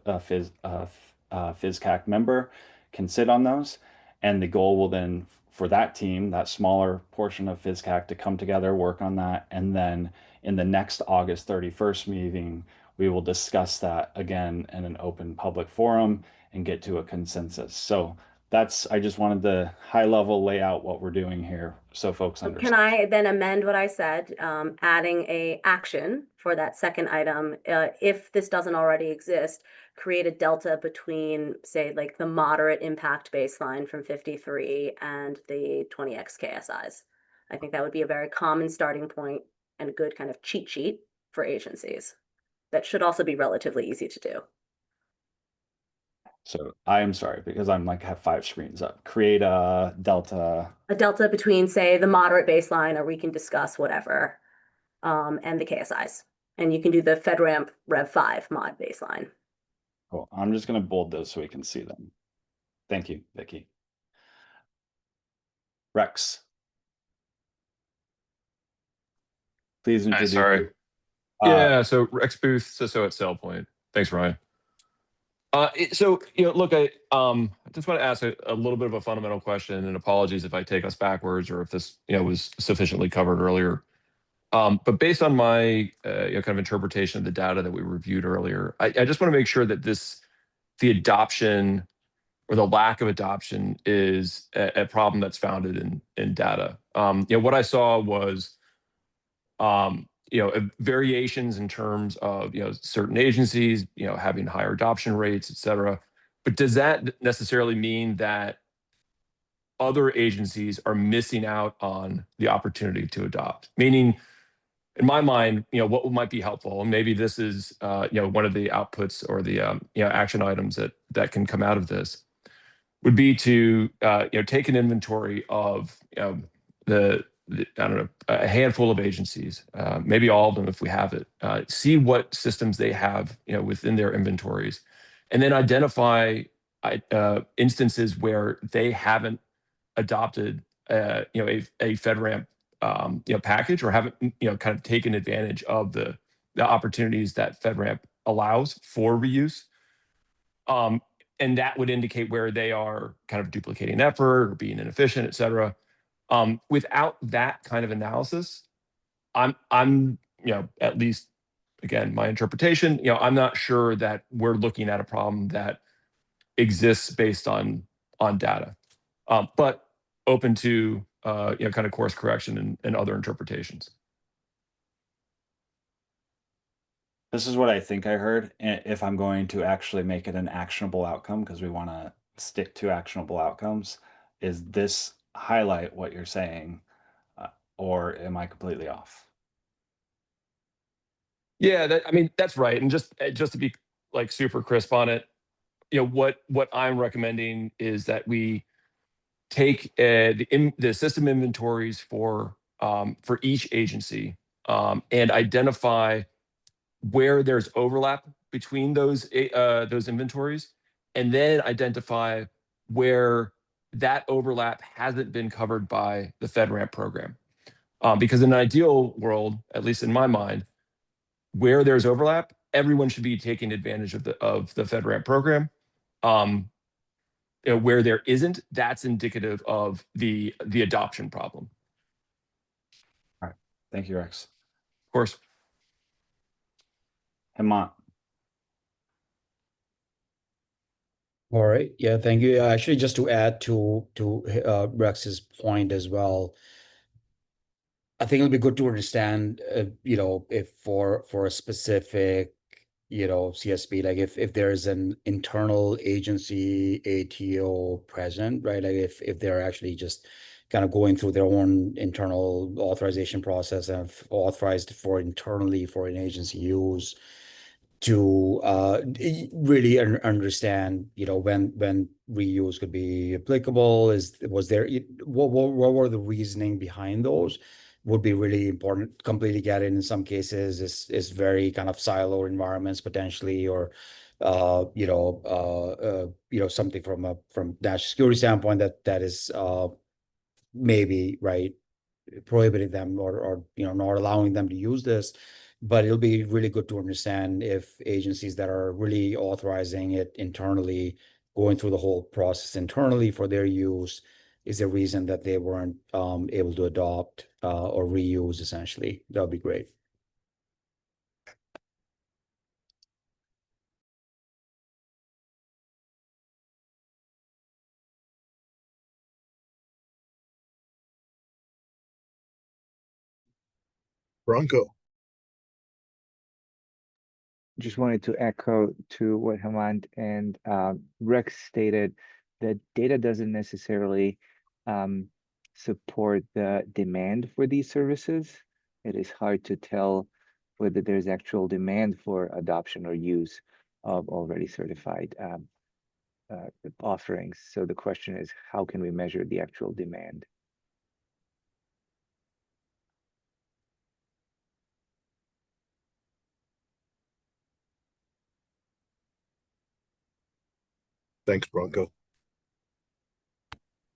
Speaker 1: FSCAC member can sit on those. And the goal will then, for that team, that smaller portion of FSCAC to come together, work on that. And then in the next August 31st meeting, we will discuss that again in an open public forum and get to a consensus. So I just wanted to high level lay out what we're doing here so folks
Speaker 6: So can
Speaker 1: understand.
Speaker 6: I then amend what I said, adding a action for that second item? If this doesn't already exist, create a delta between, say, like the moderate impact baseline from 53 and the 20X KSIs. I think that would be a very common starting point and a good kind of cheat sheet for agencies. That should also be relatively easy to do.
Speaker 1: So I am sorry because I'm like have five screens up. Create a delta.
Speaker 6: A delta between, say, the moderate baseline, or we can discuss whatever, and the KSIs. And you can do the FedRAMP Rev 5 mod baseline.
Speaker 1: Cool. I'm just going to bold those so we can see them. Thank you, Vicky. Rex, please
Speaker 7: Hi,
Speaker 1: introduce.
Speaker 7: sorry. Yeah, so Rex Booth, so at Cell Point. Thanks, Ryan. Look, I just want to ask a little bit of a fundamental question, and apologies if I take us backwards or if this, was sufficiently covered earlier. But based on my kind of interpretation of the data that we reviewed earlier, I just want to make sure that the adoption or the lack of adoption is a problem that's founded in data. What I saw was variations in terms of certain agencies having higher adoption rates, et cetera. But does that necessarily mean that other agencies are missing out on the opportunity to adopt? Meaning, in my mind, what might be helpful, and maybe this is one of the outputs or the action items that can come out of this, would be to take an inventory of the I don't know, a handful of agencies, maybe all of them if we have it, see what systems they have within their inventories, and then identify instances where they haven't adopted a FedRAMP package, or haven't kind of taken advantage of the opportunities that FedRAMP allows for reuse. Um, and that would indicate where they are kind of duplicating effort or being inefficient, et cetera. Without that kind of analysis, I'm at least, again, my interpretation, I'm not sure that we're looking at a problem that exists based on data, but open to kind of course correction and other interpretations.
Speaker 1: This is what I think I heard. If I'm going to actually make it an actionable outcome, because we want to stick to actionable outcomes, is this highlight what you're saying, or am I completely off?
Speaker 7: Yeah, I mean, that's right. And just to be like super crisp on it, what I'm recommending is that we take the system inventories for each agency, and identify where there's overlap between those inventories, and then identify where that overlap hasn't been covered by the FedRAMP program. Because in an ideal world, at least in my mind, where there's overlap, everyone should be taking advantage of the FedRAMP program. Where there isn't, that's indicative of the adoption problem.
Speaker 1: All right. Thank you, Rex.
Speaker 7: Of course.
Speaker 1: Hemant.
Speaker 8: All right. Yeah, thank you. Actually, just to add to Rex's point as well, I think it'll be good to understand, if for a specific, CSP, like if there's an internal agency ATO present, right? Like if they're actually just kind of going through their own internal authorization process and have authorized for internally for an agency use, to really understand, when reuse could be applicable. What were the reasoning behind those? Would be really important. Completely get it. In some cases, is very kind of silo environments potentially, or something from national security standpoint that is maybe right, prohibiting them, or not allowing them to use this. But it'll be really good to understand if agencies that are really authorizing it internally, going through the whole process internally for their use, is a reason that they weren't able to adopt or reuse, essentially. That would be great.
Speaker 2: Bronco.
Speaker 5: Just wanted to echo to what Hemant and Rex stated, that data doesn't necessarily support the demand for these services. It is hard to tell whether there's actual demand for adoption or use of already certified offerings. So the question is, how can we measure the actual demand?
Speaker 2: Thanks, Bronco.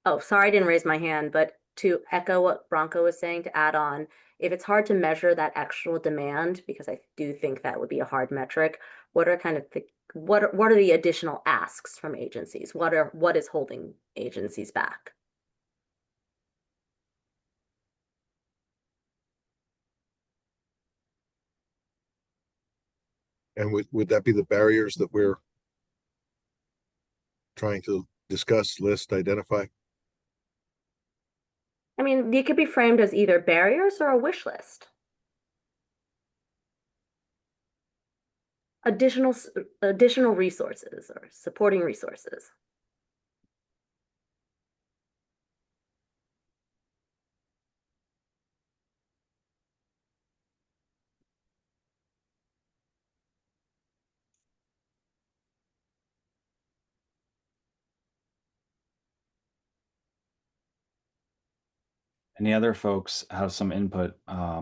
Speaker 6: Oh, sorry, I didn't raise my hand, but to echo what Bronco was saying, to add on, if it's hard to measure that actual demand, because I do think that would be a hard metric, what are kind of what are the additional asks from agencies? What is holding agencies back?
Speaker 2: And would that be the barriers that we're trying to discuss, list, identify?
Speaker 6: I mean, it could be framed as either barriers or a wish list. Additional resources or supporting resources.
Speaker 1: Any other folks have some input? I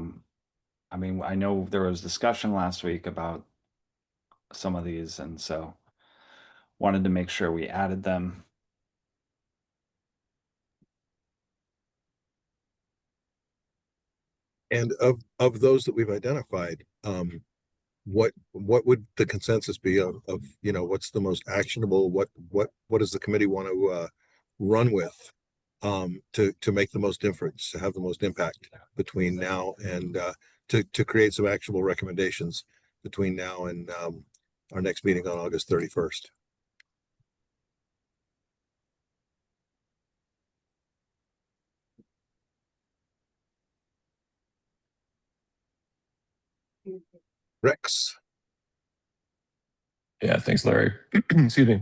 Speaker 1: mean, I know there was discussion last week about some of these, and so wanted to make sure we added them.
Speaker 2: And of those that we've identified, what would the consensus be of what's the most actionable? What does the committee want to run with to make the most difference, to have the most impact between now and to create some actionable recommendations between now and our next meeting on August 31st. Rex.
Speaker 7: Yeah, thanks, Larry. Excuse me.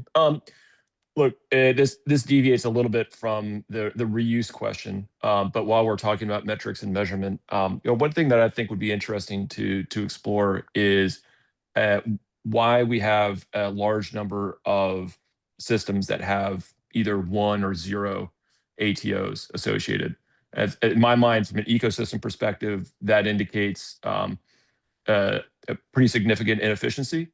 Speaker 7: Look, this deviates a little bit from the reuse question, but while we're talking about metrics and measurement, one thing that I think would be interesting to explore is why we have a large number of systems that have either one or zero ATOs associated. In my mind, from an ecosystem perspective, that indicates a pretty significant inefficiency,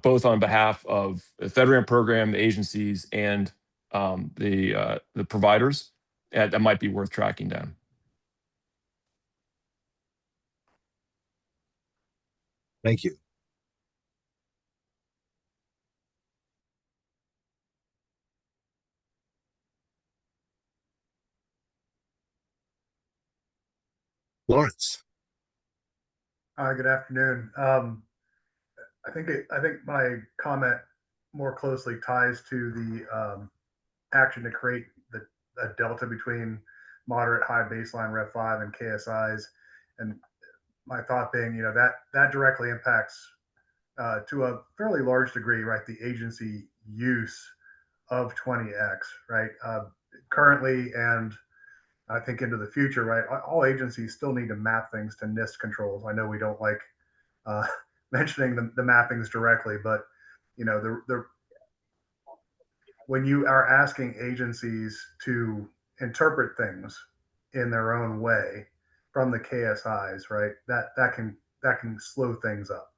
Speaker 7: both on behalf of the FedRAMP program, the agencies, and the providers. That might be worth tracking down.
Speaker 2: Thank you. Lawrence.
Speaker 9: Good afternoon. I think my comment more closely ties to the action to create a delta between moderate high baseline Rev 5 and KSIs, and my thought being, that directly impacts to a fairly large degree, right, the agency use of 20x, right, currently, and I think into the future, right, all agencies still need to map things to NIST controls. I know we don't like uh, mentioning the mappings directly, but the when you are asking agencies to interpret things in their own way from the KSIs, right, that can slow things up,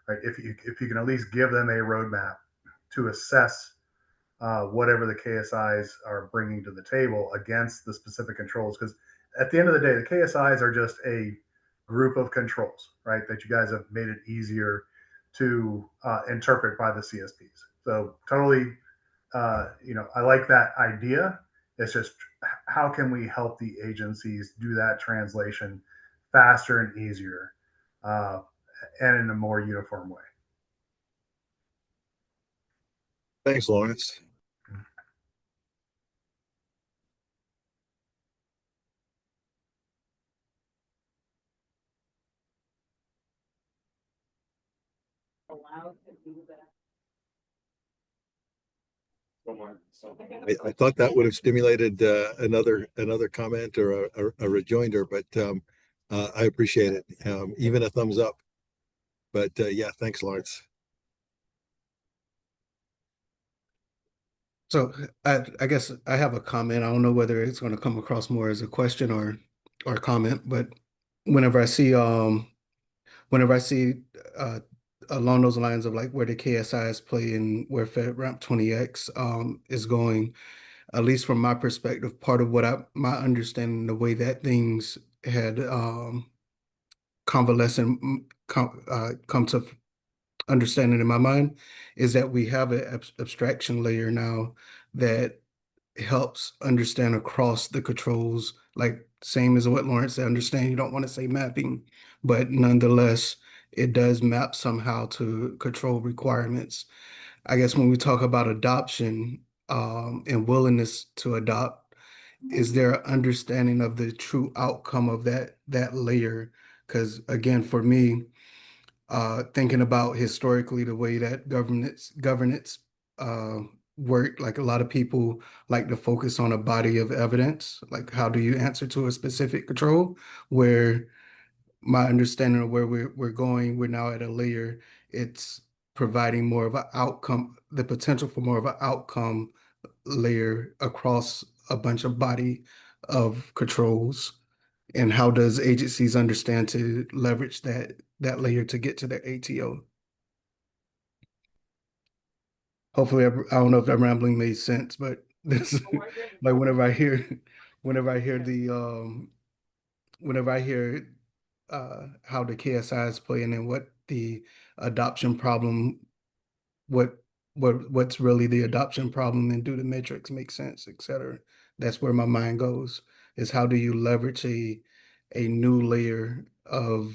Speaker 9: right? If you can at least give them a roadmap to assess whatever the KSIs are bringing to the table against the specific controls, because at the end of the day, the KSIs are just a group of controls, right? That you guys have made it easier to interpret by the CSPs. So totally, I like that idea. It's just how can we help the agencies do that translation faster and easier, and in a more uniform way.
Speaker 2: Thanks, Lawrence. I thought that would have stimulated another comment or a rejoinder, but I appreciate it. Even a thumbs up. But yeah, thanks, Lawrence.
Speaker 10: So I guess I have a comment. I don't know whether it's going to come across more as a question or comment, but whenever I see whenever I see uh along those lines of like where the KSIs play and where FedRAMP 20X is going, at least from my perspective, part of what my understanding, the way that things had convalescent come to understanding in my mind is that we have an abstraction layer now that helps understand across the controls, like same as what Lawrence said, understand you don't want to say mapping, but nonetheless, it does map somehow to control requirements. I guess when we talk about adoption and willingness to adopt, is there an understanding of the true outcome of that layer? Because again, for me, thinking about historically the way that governance uh, work, like a lot of people like to focus on a body of evidence, like how do you answer to a specific control, where my understanding of where we're going, we're now at a layer, it's providing more of an outcome, the potential for more of an outcome layer across a bunch of body of controls. And how does agencies understand to leverage that layer to get to their ATO? Hopefully, I don't know if that rambling made sense, but this like whenever I hear whenever I hear how the KSI is playing and what the adoption problem, what what's really the adoption problem, and do the metrics make sense, et cetera. That's where my mind goes, is how do you leverage a new layer of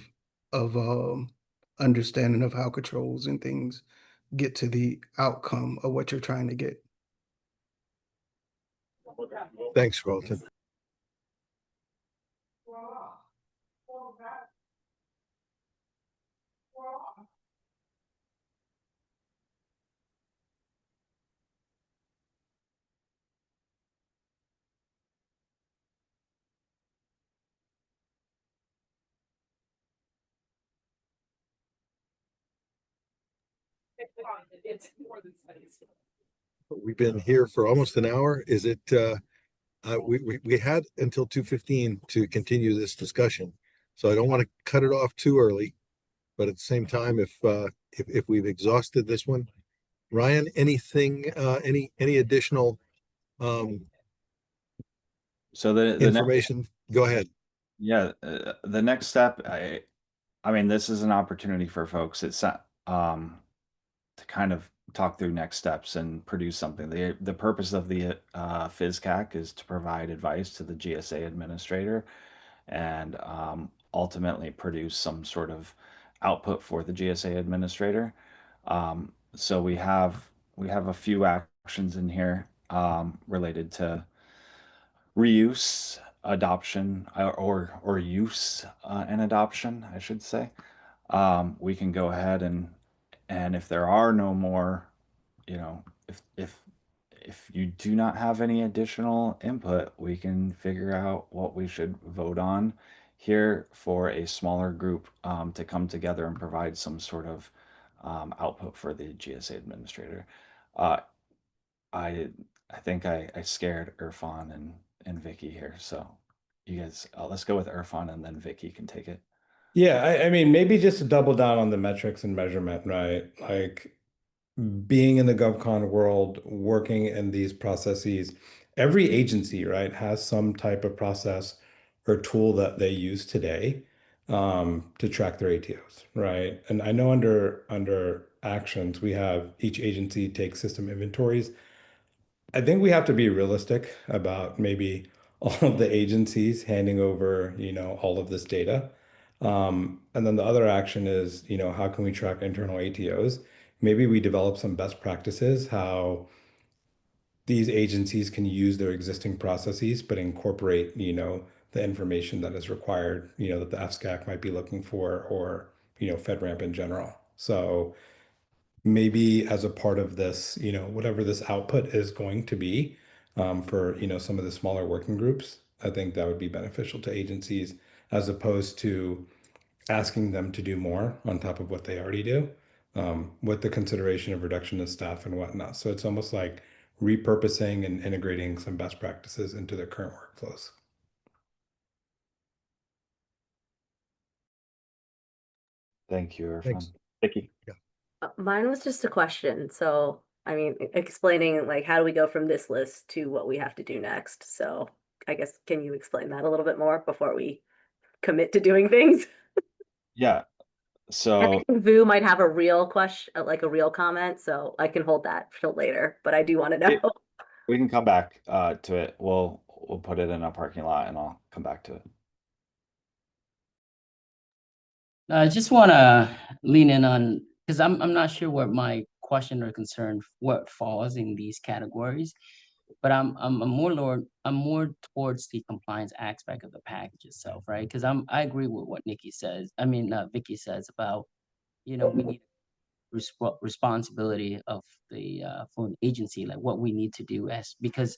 Speaker 10: understanding of how controls and things get to the outcome of what you're trying to get.
Speaker 2: Thanks, Carlton. We've been here for almost an hour. Is it, we had until 2:15 to continue this discussion. So I don't want to cut it off too early, but at the same time, if we've exhausted this one, Ryan, anything, any additional
Speaker 1: So the next,
Speaker 2: information? Go ahead.
Speaker 1: yeah, the next step, I mean, this is an opportunity for folks. It's to kind of talk through next steps and produce something. The purpose of the FSCAC is to provide advice to the GSA administrator and ultimately produce some sort of output for the GSA administrator. So we have a few actions in here related to reuse, adoption, or use and adoption, I should say. We can go ahead and if there are no more, you know, if you do not have any additional input, we can figure out what we should vote on here for a smaller group to come together and provide some sort of output for the GSA administrator. Uh, I I think I scared Irfan and Vicky here, so you guys, let's go with Irfan and then Vicky can take it.
Speaker 4: Yeah, I mean, maybe just to double down on the metrics and measurement, right? Like being in the GovCon world, working in these processes, every agency, right, has some type of process or tool that they use today to track their ATOs, right? And I know under actions, we have each agency take system inventories. I think we have to be realistic about maybe all of the agencies handing over, all of this data. And then the other action is, how can we track internal ATOs? Maybe we develop some best practices, how these agencies can use their existing processes, but incorporate, the information that is required, that the FSCAC might be looking for, or, FedRAMP in general. So maybe as a part of this, whatever this output is going to be for, some of the smaller working groups, I think that would be beneficial to agencies as opposed to asking them to do more on top of what they already do, with the consideration of reduction of staff and whatnot. So it's almost like repurposing and integrating some best practices into their current workflows.
Speaker 1: Thank you,
Speaker 2: Thanks.
Speaker 1: Irfan. Vicky.
Speaker 6: Mine was just a question. So, I mean, explaining like how do we go from this list to what we have to do next? So, I guess can you explain that a little bit more before we commit to doing things?
Speaker 1: Yeah.
Speaker 6: And
Speaker 1: So
Speaker 6: I think Vu might have a real question, like a real comment, so I can hold that till later, but I do want to know.
Speaker 1: we can come back to it. We'll put it in a parking lot and I'll come back to it.
Speaker 11: I just want to lean in on, because I'm not sure what my question or concern what falls in these categories, but I'm more towards the compliance aspect of the package itself, right? Because I agree with what Nikki says. I mean, Vicky says about, we need responsibility of the for an agency, like what we need to do as, because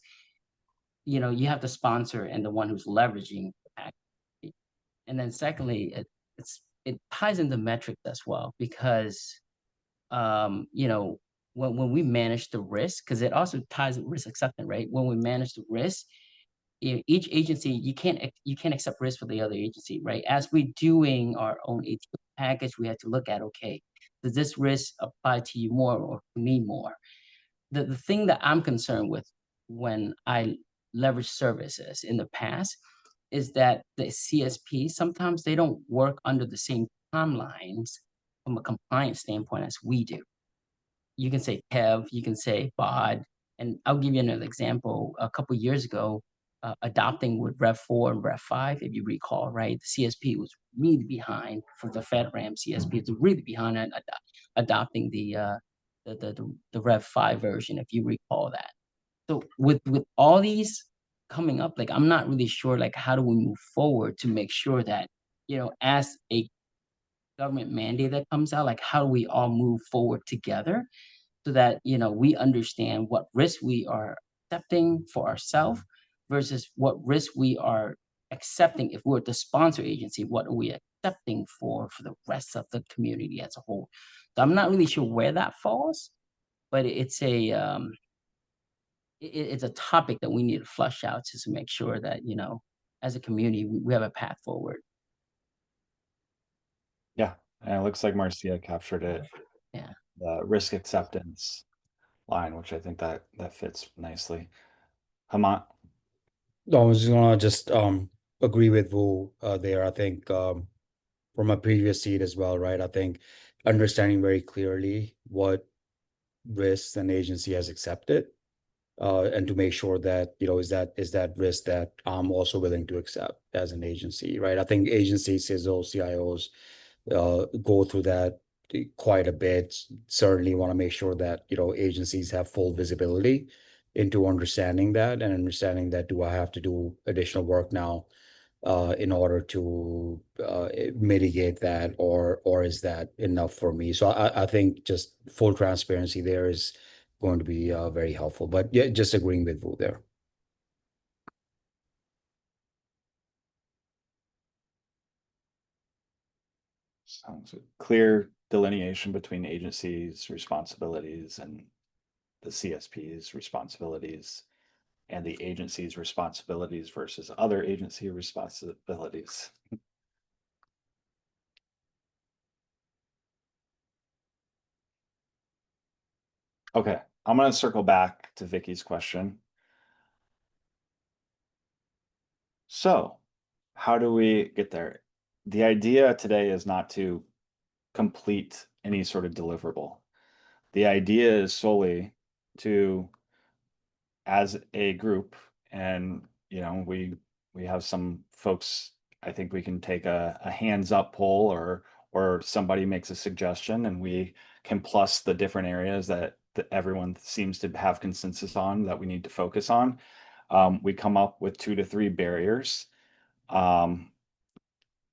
Speaker 11: you have the sponsor and the one who's leveraging the package. And then secondly, it ties into metrics as well, because when we manage the risk, because it also ties with risk acceptance, right? When we manage the risk, each agency, you can't accept risk for the other agency, right? As we're doing our own ATO package, we have to look at, okay, does this risk apply to you more or to me more? The thing that I'm concerned with when I leverage services in the past is that the CSP, sometimes they don't work under the same timelines from a compliance standpoint as we do. You can say Kev, you can say BOD, and I'll give you another example. A couple of years ago, adopting with Rev 4 and Rev 5, if you recall, right? The CSP was really behind for the FedRAMP CSP. It's really behind on adopting the Rev 5 version, if you recall that. So with all these coming up, like I'm not really sure, like how do we move forward to make sure that, you know, as a government mandate that comes out, like how do we all move forward together so that, you know, we understand what risk we are accepting for ourselves versus what risk we are accepting if we're the sponsor agency, what are we accepting for the rest of the community as a whole. So I'm not really sure where that falls, but it's a topic that we need to flush out just to make sure that, you know, as a community, we have a path forward.
Speaker 1: Yeah, and it looks like Marcia captured it.
Speaker 11: Yeah.
Speaker 1: The risk acceptance line, which I think that fits nicely. Hamant?
Speaker 8: No, I was just gonna agree with Vu there. I think from a previous seat as well, right? I think understanding very clearly what risks an agency has accepted, and to make sure that, you know, is that risk that I'm also willing to accept as an agency, right? I think agencies, CISOs, CIOs go through that quite a bit. Certainly want to make sure that, you know, agencies have full visibility into understanding that and understanding that, do I have to do additional work now in order to mitigate that, or is that enough for me? So I think just full transparency there is going to be very helpful. But yeah, just agreeing with Vu there.
Speaker 1: Sounds good. Clear delineation between agencies' responsibilities and the CSP's responsibilities, and the agency's responsibilities versus other agency responsibilities. Okay, I'm going to circle back to Vicky's question. So, how do we get there? The idea today is not to complete any sort of deliverable. The idea is solely to, as a group, and you know, we have some folks, I think we can take a hands up poll, or somebody makes a suggestion and we can plus the different areas that everyone seems to have consensus on that we need to focus on. We come up with 2 to 3 barriers.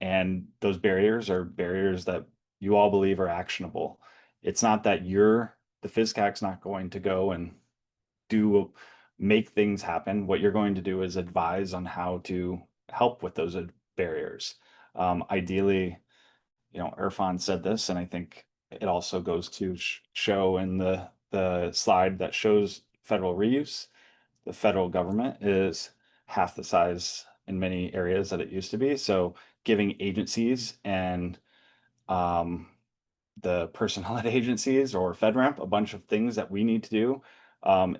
Speaker 1: And those barriers are barriers that you all believe are actionable. It's not that the FSCAC's not going to go and make things happen. What you're going to do is advise on how to help with those barriers. Ideally, you know, Irfan said this, and I think it also goes to show in the slide that shows federal reuse. The federal government is half the size in many areas that it used to be. So giving agencies and the personnel at agencies or FedRAMP a bunch of things that we need to do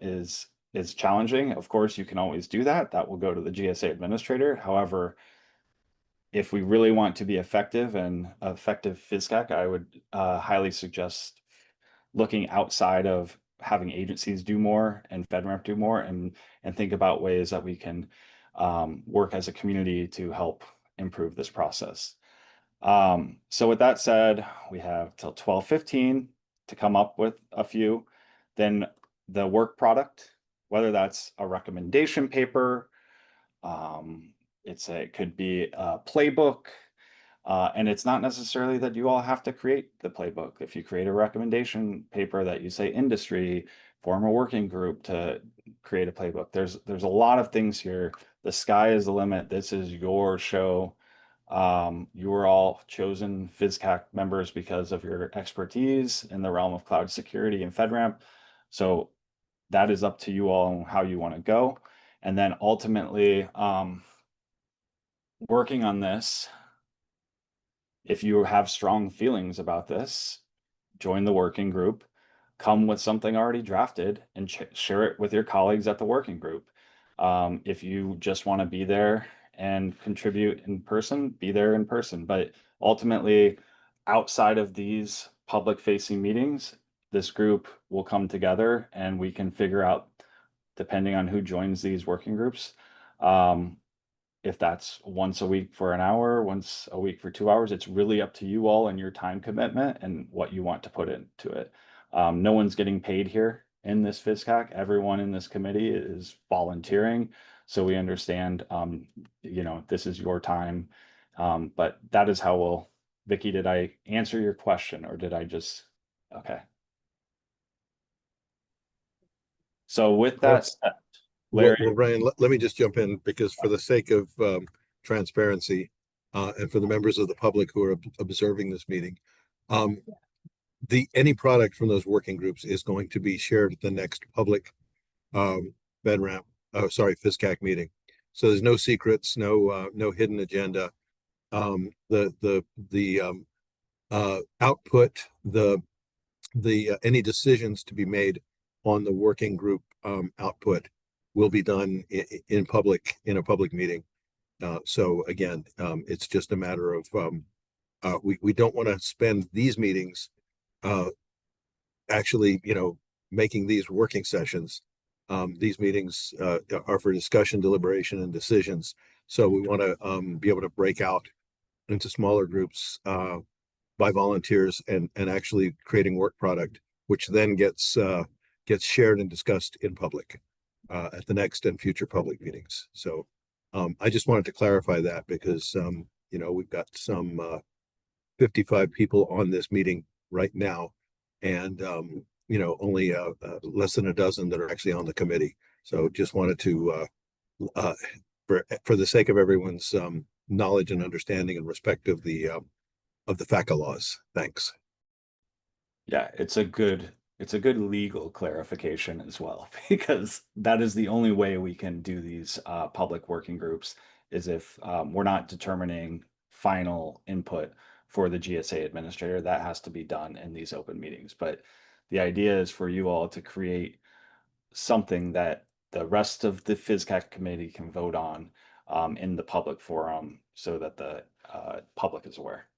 Speaker 1: is challenging. Of course, you can always do that. That will go to the GSA administrator. However, if we really want to be effective and effective FSCAC, I would highly suggest looking outside of having agencies do more and FedRAMP do more, and think about ways that we can work as a community to help improve this process. So with that said, we have till 12:15 to come up with a few. Then the work product, whether that's a recommendation paper, it could be a playbook, and it's not necessarily that you all have to create the playbook. If you create a recommendation paper that you say industry, form a working group to create a playbook. There's a lot of things here. The sky is the limit. This is your show. You were all chosen FSCAC members because of your expertise in the realm of cloud security and FedRAMP. So that is up to you all on how you want to go. And then ultimately, working on this, if you have strong feelings about this, join the working group, come with something already drafted and share it with your colleagues at the working group. If you just want to be there and contribute in person, be there in person. But ultimately, outside of these public facing meetings, this group will come together and we can figure out, depending on who joins these working groups, if that's once a week for an hour, once a week for 2 hours. It's really up to you all and your time commitment and what you want to put into it. No one's getting paid here in this FSCAC. Everyone in this committee is volunteering. So we understand, this is your time. But that is how we'll, Vicky, did I answer your question or did I just, okay. So with that said, Larry.
Speaker 2: Well, Ryan, let me just jump in because for the sake of transparency and for the members of the public who are observing this meeting, any product from those working groups is going to be shared at the next public FedRAMP, FSCAC meeting. So there's no secrets, no hidden agenda. The output, any decisions to be made on the working group output will be done in a public meeting. So again, it's just a matter of we don't want to spend these meetings actually, making these working sessions. These meetings are for discussion, deliberation, and decisions. So we want to be able to break out into smaller groups by volunteers and actually creating work product, which then gets shared and discussed in public at the next and future public meetings. So I just wanted to clarify that because we've got some 55 people on this meeting right now, and only less than a dozen that are actually on the committee. So just wanted to for the sake of everyone's knowledge and understanding and respect of the FACA laws. Thanks.
Speaker 1: Yeah, it's a good legal clarification as well, because that is the only way we can do these public working groups is if we're not determining final input for the GSA administrator. That has to be done in these open meetings. But the idea is for you all to create something that the rest of the FSCAC committee can vote on in the public forum so that the public is aware.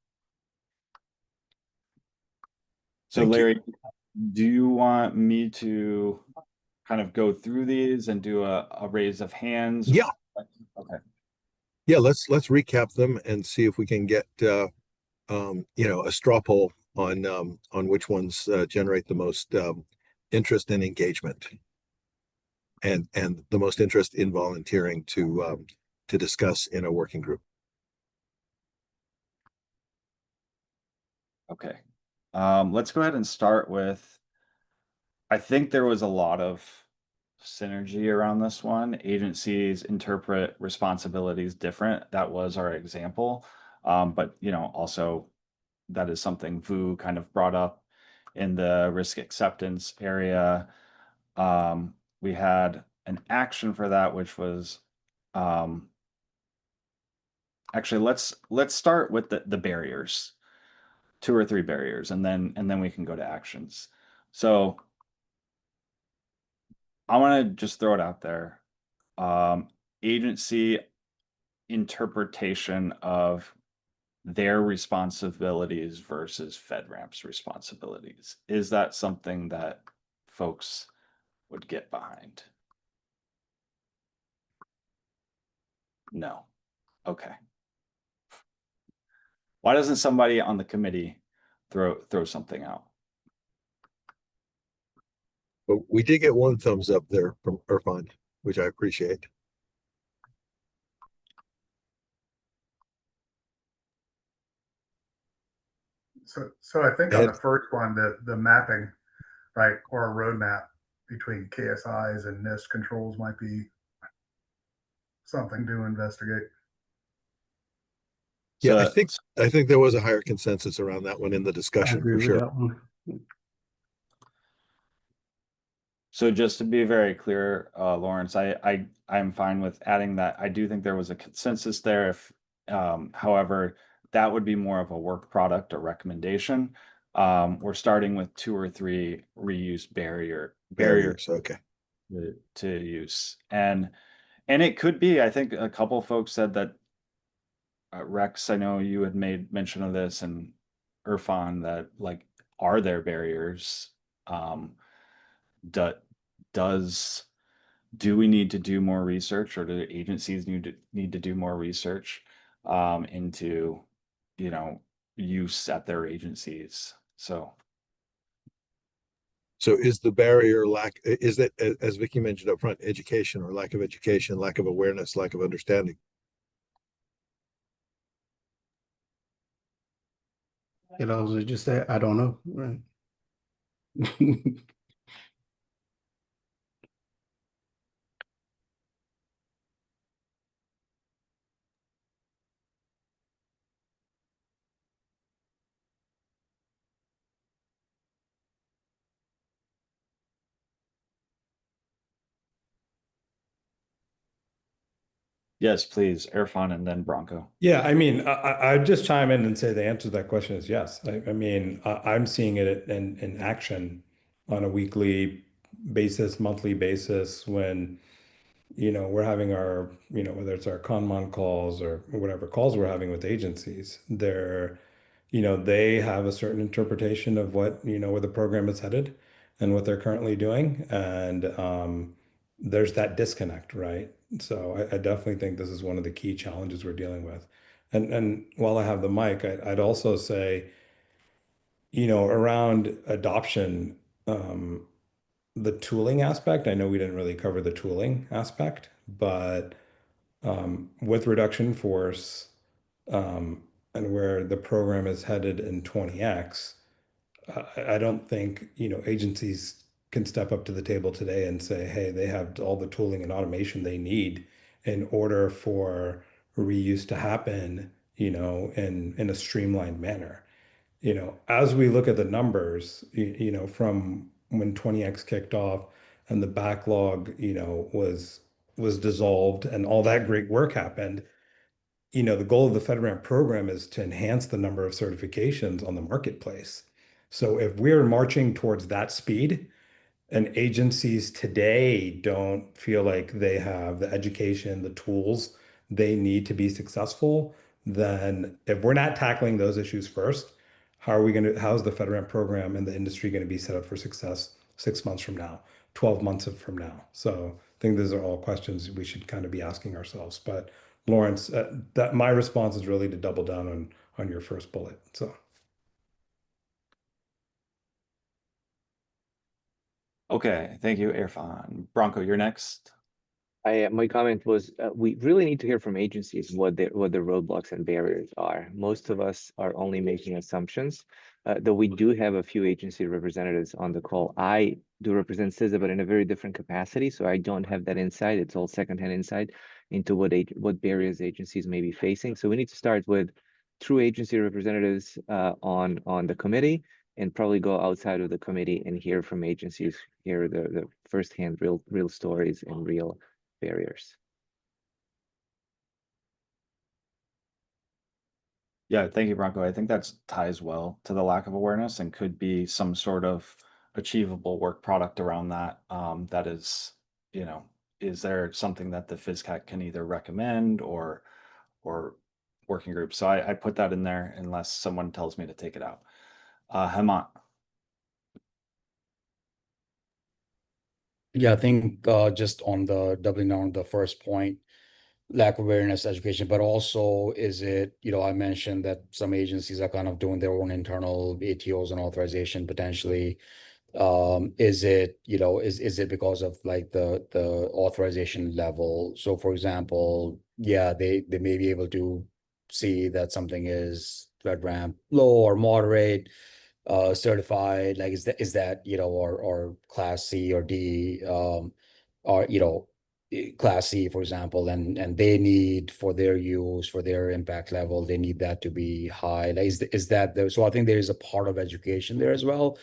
Speaker 1: So Larry, do you want me to kind of go through these and do a raise of hands?
Speaker 2: Yeah.
Speaker 1: Okay.
Speaker 2: Yeah, let's recap them and see if we can get a straw poll on which ones generate the most interest and engagement and the most interest in volunteering to discuss in a working group.
Speaker 1: Okay. Let's go ahead and start with, I think there was a lot of synergy around this one. Agencies interpret responsibilities different. That was our example. But also that is something Vu kind of brought up in the risk acceptance area. We had an action for that, which was actually let's start with the barriers, 2 or 3 barriers, and then we can go to actions. So I want to just throw it out there. Agency interpretation of their responsibilities versus FedRAMP's responsibilities. Is that something that folks would get behind? No. Okay. Why doesn't somebody on the committee throw something out?
Speaker 2: But we did get 1 thumbs up there from Irfan, which I appreciate.
Speaker 9: So I think on the first one, the mapping, right, or a roadmap between KSIs and NIST controls might be something to investigate.
Speaker 2: Yeah, I think there was a higher consensus around that one in the discussion for sure.
Speaker 1: So just to be very clear, Lawrence, I'm fine with adding that. I do think there was a consensus there. If, however, that would be more of a work product or recommendation. We're starting with 2 or 3 reuse barrier
Speaker 2: Okay.
Speaker 1: to use, and it could be. I think a couple folks said that. Rex, I know you had made mention of this, and Irfan, that like, are there barriers? Do, does do we need to do more research, or do agencies need to do more research into, you know, use at their agencies? So
Speaker 2: is the barrier is that, as Vicky mentioned up front, education or lack of education, lack of awareness, lack of understanding?
Speaker 10: Was just that I don't know. Right.
Speaker 1: yes, please, Irfan and then Bronco.
Speaker 4: Yeah, I mean, I'd just chime in and say the answer to that question is yes. I mean, I'm seeing it in action on a weekly basis, monthly basis when, we're having our, whether it's our Kanban calls or whatever calls we're having with agencies, they have a certain interpretation of what, where the program is headed and what they're currently doing. And there's that disconnect, right? So I definitely think this is one of the key challenges we're dealing with. And while I have the mic, I'd also say, around adoption, the tooling aspect, I know we didn't really cover the tooling aspect, but with reduction force, and where the program is headed in 20X, I don't think, agencies can step up to the table today and say, hey, they have all the tooling and automation they need in order for reuse to happen, in a streamlined manner. As we look at the numbers, from when 20X kicked off and the backlog, was dissolved and all that great work happened, the goal of the FedRAMP program is to enhance the number of certifications on the marketplace. So if we're marching towards that speed, and agencies today don't feel like they have the education, the tools they need to be successful, then if we're not tackling those issues first, how's the FedRAMP program and the industry going to be set up for success 6 months from now, 12 months from now? So I think these are all questions we should kind of be asking ourselves. But Lawrence, that my response is really to double down on your first bullet. So.
Speaker 1: Okay, thank you, Irfan. Bronco, you're next.
Speaker 5: My comment was we really need to hear from agencies what the roadblocks and barriers are. Most of us are only making assumptions, though we do have a few agency representatives on the call. I do represent CISA, but in a very different capacity, so I don't have that insight. It's all secondhand insight into what barriers agencies may be facing. So we need to start with true agency representatives on the committee, and probably go outside of the committee and hear from agencies, hear the firsthand real stories and real barriers.
Speaker 1: Yeah, thank you, Bronco. I think that ties well to the lack of awareness and could be some sort of achievable work product around that. That is, is there something that the FSCAC can either recommend or working group? So I put that in there unless someone tells me to take it out. Hemant.
Speaker 8: Yeah, I think just on the doubling down on the first point, lack of awareness, education, but also is it, I mentioned that some agencies are kind of doing their own internal ATOs and authorization potentially. Is it, is it because of like the authorization level? So for example, yeah, they may be able to see that something is FedRAMP low or moderate, certified, like is that or class C or D, or class C, for example, and they need for their use, for their impact level, they need that to be high. Like, is that there? So I think there is a part of education there as well.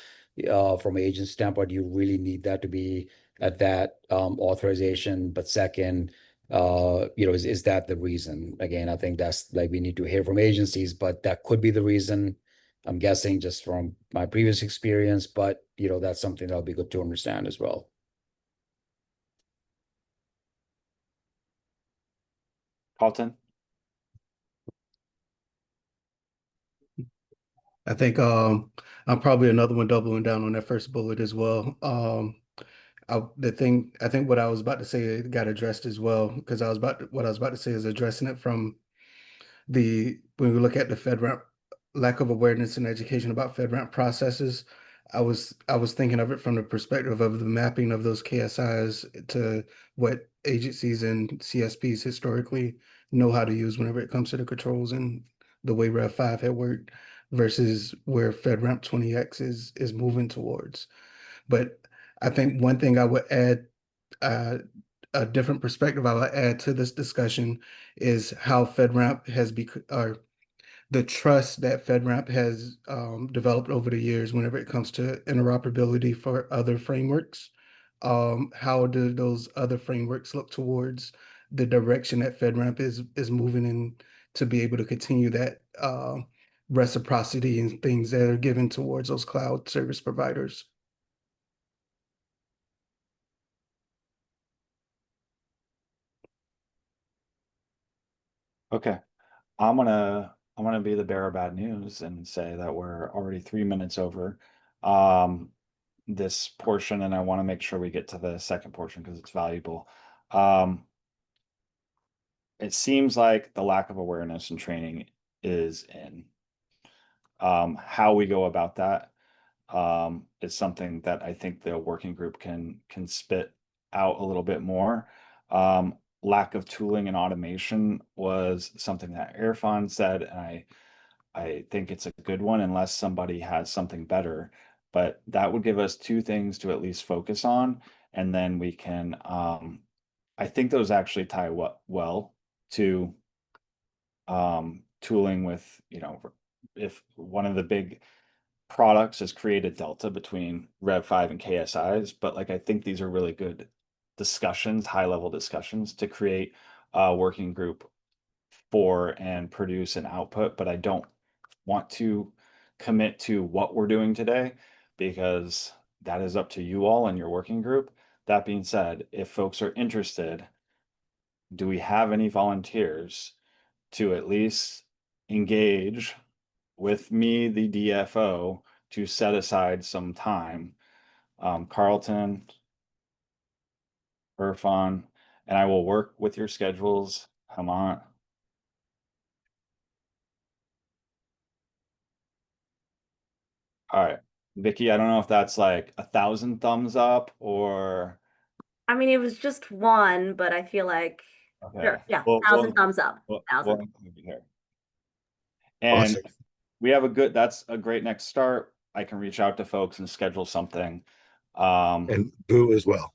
Speaker 8: From agent standpoint, you really need that to be at that authorization. But second, is that the reason? Again, I think that's like we need to hear from agencies, but that could be the reason. I'm guessing just from my previous experience, but that's something that'll be good to understand as well.
Speaker 1: Carlton?
Speaker 10: I think I'm probably another one doubling down on that first bullet as well. I think what I was about to say got addressed as well, because what I was about to say is addressing it from when we look at the FedRAMP lack of awareness and education about FedRAMP processes. I was thinking of it from the perspective of the mapping of those KSIs to what agencies and CSPs historically know how to use whenever it comes to the controls and the way Rev 5 had worked versus where FedRAMP 20X is moving towards. But I think one thing I would add, a different perspective I would add to this discussion is how FedRAMP has become, or the trust that FedRAMP has developed over the years whenever it comes to interoperability for other frameworks. How do those other frameworks look towards the direction that FedRAMP is moving in to be able to continue that reciprocity and things that are given towards those cloud service providers?
Speaker 1: Okay. I'm gonna be the bearer of bad news and say that we're already 3 minutes over this portion, and I want to make sure we get to the second portion because it's valuable. It seems like the lack of awareness and training is in. How we go about that is something that I think the working group can spit out a little bit more. Lack of tooling and automation was something that Irfan said, and I think it's a good one unless somebody has something better. But that would give us two things to at least focus on, and then we can. I think those actually tie well to tooling with, if one of the big products has created delta between Rev 5 and KSIs, but like I think these are really good discussions, high level discussions to create a working group for and produce an output, but I don't want to commit to what we're doing today because that is up to you all and your working group. That being said, if folks are interested, do we have any volunteers to at least engage with me, the DFO, to set aside some time? Carlton, Irfan, and I will work with your schedules. Hamant. All right. Vicky, I don't know if that's like 1,000 thumbs up or
Speaker 6: I mean, it was just one, but I feel like,
Speaker 1: okay.
Speaker 6: sure, yeah,
Speaker 1: We'll
Speaker 6: 1,000 thumbs up,
Speaker 1: we'll
Speaker 6: 1,000.
Speaker 1: include you here. And
Speaker 2: Awesome.
Speaker 1: we have that's a great next start. I can reach out to folks and schedule something.
Speaker 2: And Boo as well.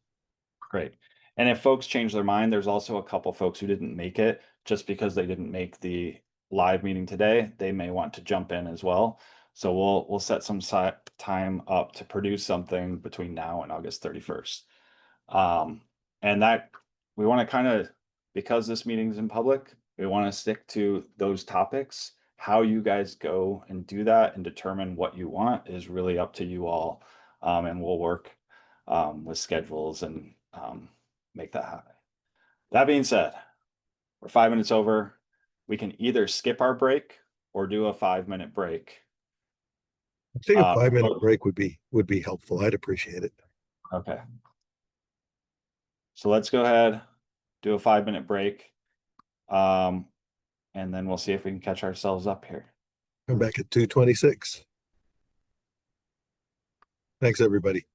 Speaker 1: Great. And if folks change their mind, there's also a couple folks who didn't make it just because they didn't make the live meeting today. They may want to jump in as well. So we'll set some time up to produce something between now and August 31st. And that we want to kind of, because this meeting's in public, we want to stick to those topics. How you guys go and do that and determine what you want is really up to you all. And we'll work with schedules and make that happen. That being said, we're 5 minutes over. We can either skip our break or do a 5 minute break.
Speaker 2: I think a 5 minute break would be helpful. I'd appreciate it.
Speaker 1: Okay. So let's go ahead, do a 5 minute break. And then we'll see if we can catch ourselves up here.
Speaker 2: Come back at 2:26. Thanks, everybody.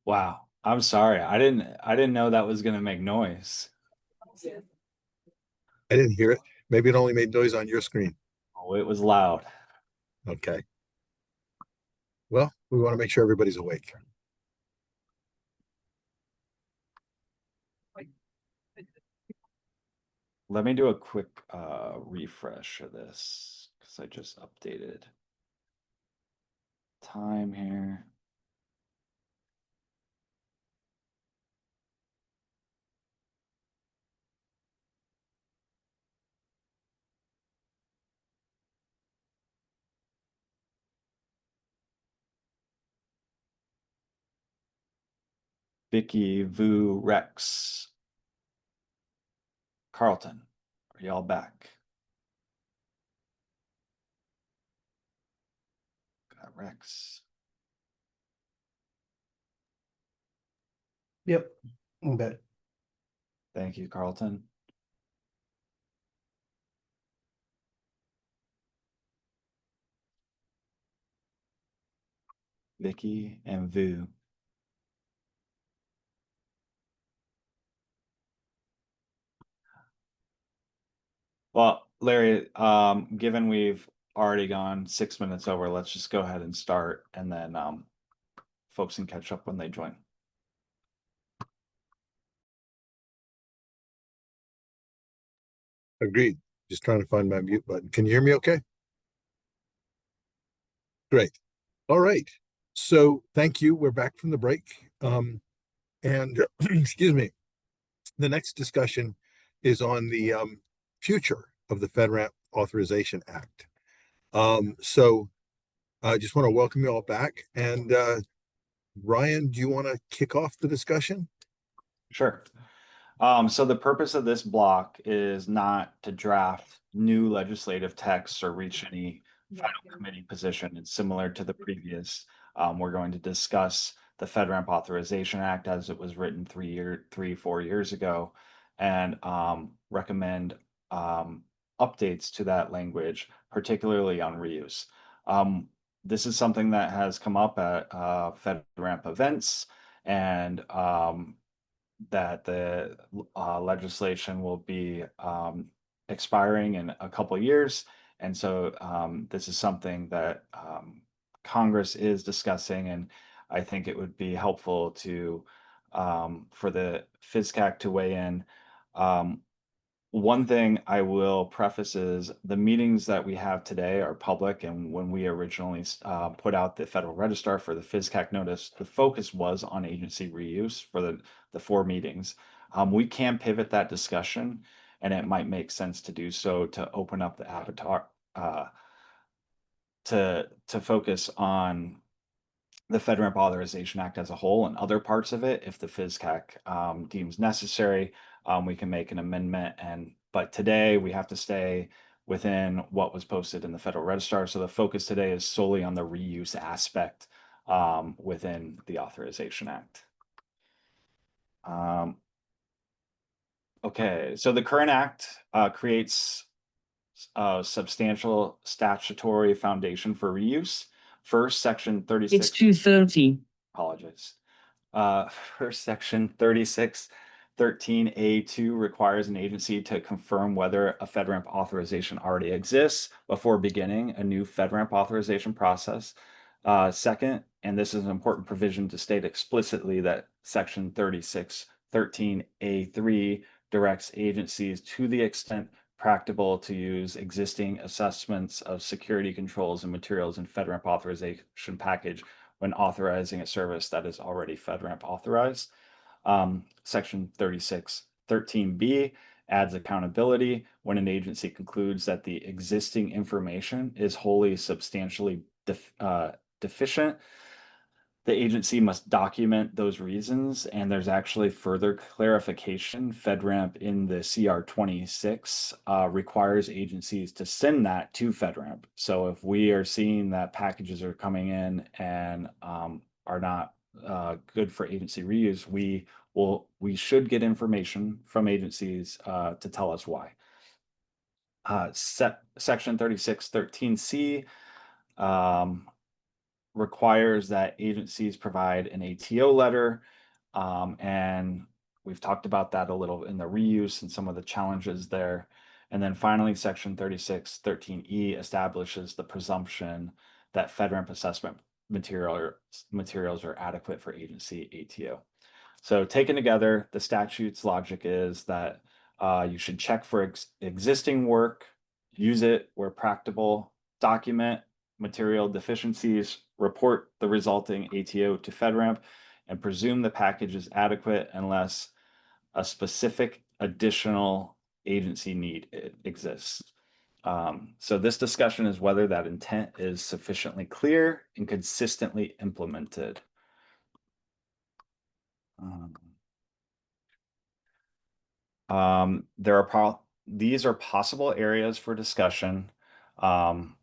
Speaker 1: Wow. I'm sorry. I didn't know that was gonna make noise.
Speaker 2: I didn't hear it. Maybe it only made noise on your screen.
Speaker 1: Oh, it was loud.
Speaker 2: Okay. Well, we want to make sure everybody's awake.
Speaker 1: Let me do a quick refresh of this because I just updated time here. Vicky, Vu, Rex, Carlton, are y'all back? Got Rex.
Speaker 10: Yep, I'm back.
Speaker 1: Thank you, Carlton. Vicky and Vu. Well, Larry, given we've already gone 6 minutes over, let's just go ahead and start, and then folks can catch up when they join.
Speaker 2: Agreed. Just trying to find my mute button. Can you hear me okay? Great. All right. So thank you. We're back from the break. And excuse me, the next discussion is on the future of the FedRAMP Authorization Act. So I just want to welcome you all back. And Ryan, do you want to kick off the discussion?
Speaker 1: Sure. So the purpose of this block is not to draft new legislative texts or reach any final committee position. It's similar to the previous. We're going to discuss the FedRAMP Authorization Act as it was written 4 years ago, and recommend updates to that language, particularly on reuse. This is something that has come up at FedRAMP events, and that the legislation will be expiring in a couple of years. And so this is something that Congress is discussing, and I think it would be helpful to for the FSCAC to weigh in. One thing I will preface is the meetings that we have today are public, and when we originally put out the Federal Register for the FSCAC notice, the focus was on agency reuse for the 4 meetings. We can pivot that discussion, and it might make sense to do so to open up the avatar to focus on the FedRAMP Authorization Act as a whole and other parts of it. If the FSCAC deems necessary, we can make an amendment. But today we have to stay within what was posted in the Federal Register. So the focus today is solely on the reuse aspect within the Authorization Act. Okay, so the current act creates a substantial statutory foundation for reuse. First, Section 36.
Speaker 11: It's 2:30.
Speaker 1: Apologize. First, Section 3613A2 requires an agency to confirm whether a FedRAMP authorization already exists before beginning a new FedRAMP authorization process. Second, and this is an important provision to state explicitly, that Section 3613A3 directs agencies to the extent practicable to use existing assessments of security controls and materials in FedRAMP authorization package when authorizing a service that is already FedRAMP authorized. Section 3613B adds accountability when an agency concludes that the existing information is wholly substantially deficient. The agency must document those reasons, and there's actually further clarification. FedRAMP in the CR 26 requires agencies to send that to FedRAMP. So if we are seeing that packages are coming in and are not good for agency reuse, we should get information from agencies to tell us why. Section 3613C requires that agencies provide an ATO letter, and we've talked about that a little in the reuse and some of the challenges there. And then finally, Section 3613E establishes the presumption that FedRAMP assessment materials are adequate for agency ATO. So taken together, the statute's logic is that you should check for existing work, use it where practicable, document material deficiencies, report the resulting ATO to FedRAMP, and presume the package is adequate unless a specific additional agency need exists. So this discussion is whether that intent is sufficiently clear and consistently implemented. These are possible areas for discussion, and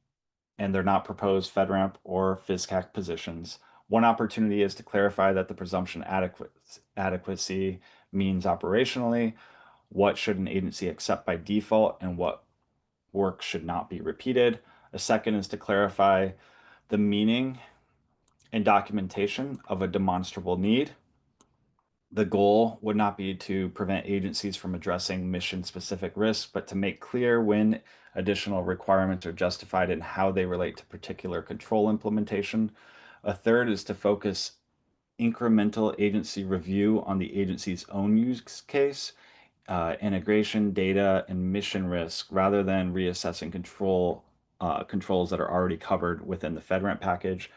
Speaker 1: they're not proposed FedRAMP or FSCAC positions. One opportunity is to clarify that the presumption adequacy means operationally, what should an agency accept by default, and what work should not be repeated. A second is to clarify the meaning and documentation of a demonstrable need. The goal would not be to prevent agencies from addressing mission-specific risks, but to make clear when additional requirements are justified and how they relate to particular control implementation. A third is to focus incremental agency review on the agency's own use case, integration, data, and mission risk, rather than reassessing controls that are already covered within the FedRAMP package.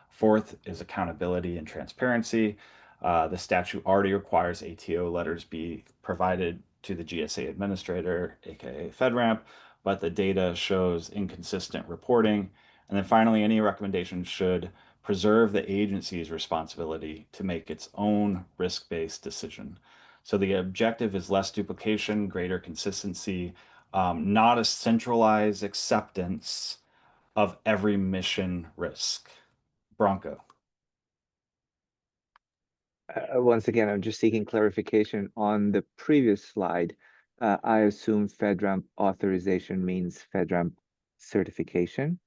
Speaker 1: Fourth is accountability and transparency. The statute already requires ATO letters be provided to the GSA administrator, aka FedRAMP, but the data shows inconsistent reporting. And then finally, any recommendation should preserve the agency's responsibility to make its own risk-based decision. So the objective is less duplication, greater consistency, not a centralized acceptance of every mission risk. Bronco.
Speaker 5: Once again, I'm just seeking clarification on the previous slide. I assume FedRAMP authorization means FedRAMP certification.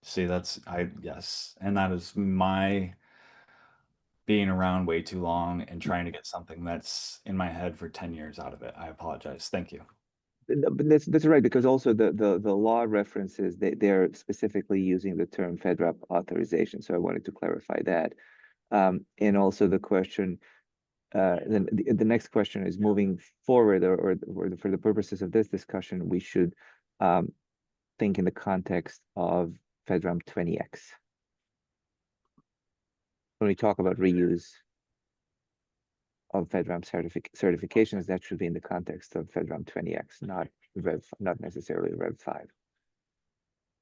Speaker 1: See, yes. And that is my being around way too long and trying to get something that's in my head for 10 years out of it. I apologize. Thank you.
Speaker 5: But that's right, because also the law references, they're specifically using the term FedRAMP authorization. So I wanted to clarify that. And also the question, then the next question is, moving forward, or for the purposes of this discussion, we should think in the context of FedRAMP 20X. When we talk about reuse of FedRAMP certifications, that should be in the context of FedRAMP 20X, not necessarily Rev 5.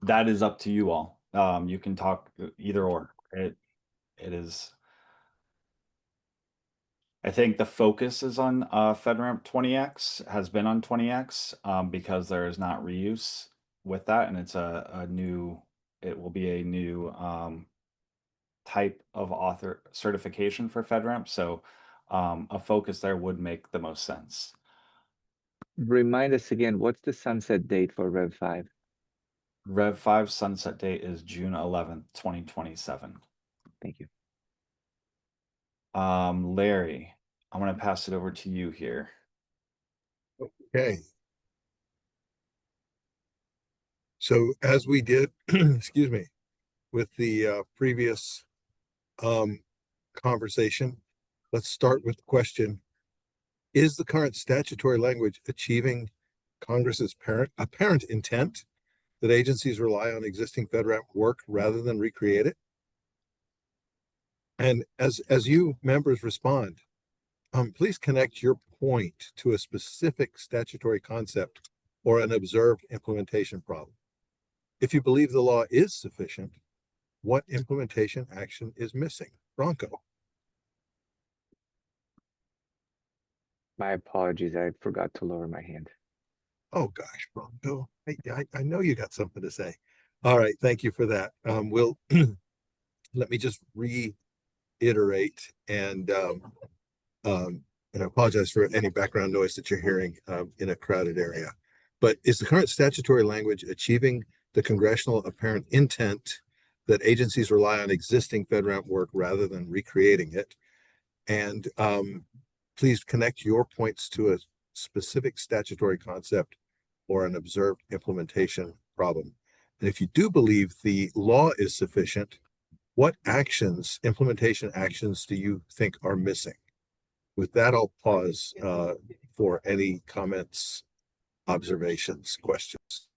Speaker 1: That is up to you all. You can talk either or. It is. I think the focus is on FedRAMP 20X, has been on 20X, because there is not reuse with that, and it's it will be a new type of author certification for FedRAMP. So a focus there would make the most sense.
Speaker 5: Remind us again, what's the sunset date for Rev 5?
Speaker 1: Rev 5 sunset date is June 11th, 2027.
Speaker 5: Thank you.
Speaker 1: Larry, I'm going to pass it over to you here.
Speaker 2: Okay. So as we did, excuse me, with the previous conversation, let's start with the question: is the current statutory language achieving Congress's apparent intent that agencies rely on existing FedRAMP work rather than recreate it? And as you members respond, please connect your point to a specific statutory concept or an observed implementation problem. If you believe the law is sufficient, what implementation action is missing? Bronco.
Speaker 5: My apologies, I forgot to lower my hand.
Speaker 2: Oh gosh, Bronco, I know you got something to say. All right, thank you for that. We'll let me just reiterate and I apologize for any background noise that you're hearing in a crowded area. But is the current statutory language achieving the congressional apparent intent that agencies rely on existing FedRAMP work rather than recreating it. And please connect your points to a specific statutory concept or an observed implementation problem. And if you do believe the law is sufficient, what actions, implementation actions, do you think are missing? With that, I'll pause for any comments, observations, questions.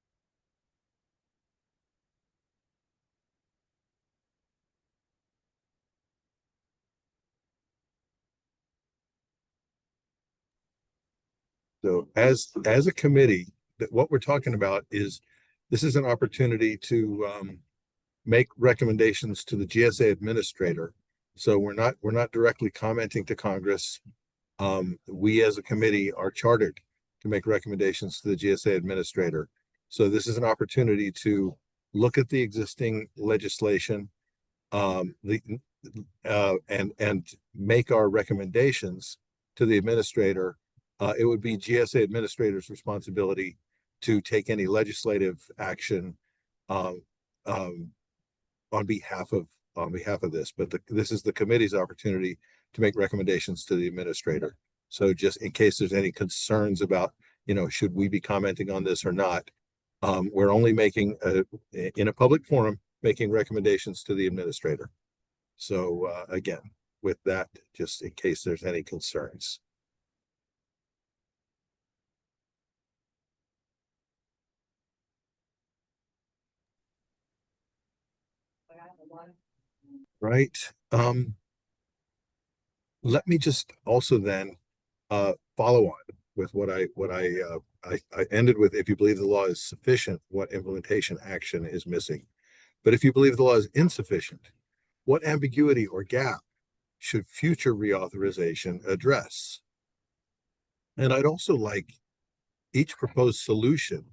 Speaker 2: So as a committee, what we're talking about is this is an opportunity to make recommendations to the GSA administrator. So we're not directly commenting to Congress. We as a committee are chartered to make recommendations to the GSA administrator. So this is an opportunity to look at the existing legislation, and make our recommendations to the administrator. It would be GSA administrator's responsibility to take any legislative action on behalf of this. But this is the committee's opportunity to make recommendations to the administrator. So just in case there's any concerns about, should we be commenting on this or not, we're only making in a public forum, making recommendations to the administrator. So again, with that, just in case there's any concerns. Right. Let me just also then follow on with what I ended with. If you believe the law is sufficient, what implementation action is missing? But if you believe the law is insufficient, what ambiguity or gap should future reauthorization address? And I'd also like each proposed solution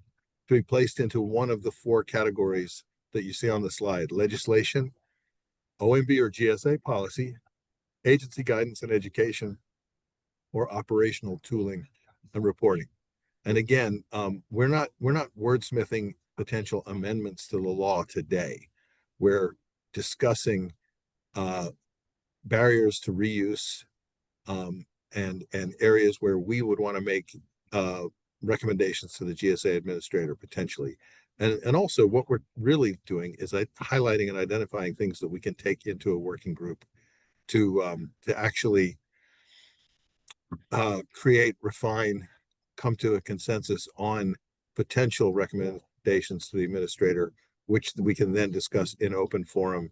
Speaker 2: to be placed into one of the four categories that you see on the slide: legislation, OMB or GSA policy, agency guidance and education, or operational tooling and reporting. And again, we're not wordsmithing potential amendments to the law today. We're discussing barriers to reuse, and areas where we would want to make recommendations to the GSA administrator potentially. And also what we're really doing is highlighting and identifying things that we can take into a working group to actually create, refine, come to a consensus on potential recommendations to the administrator, which we can then discuss in open forum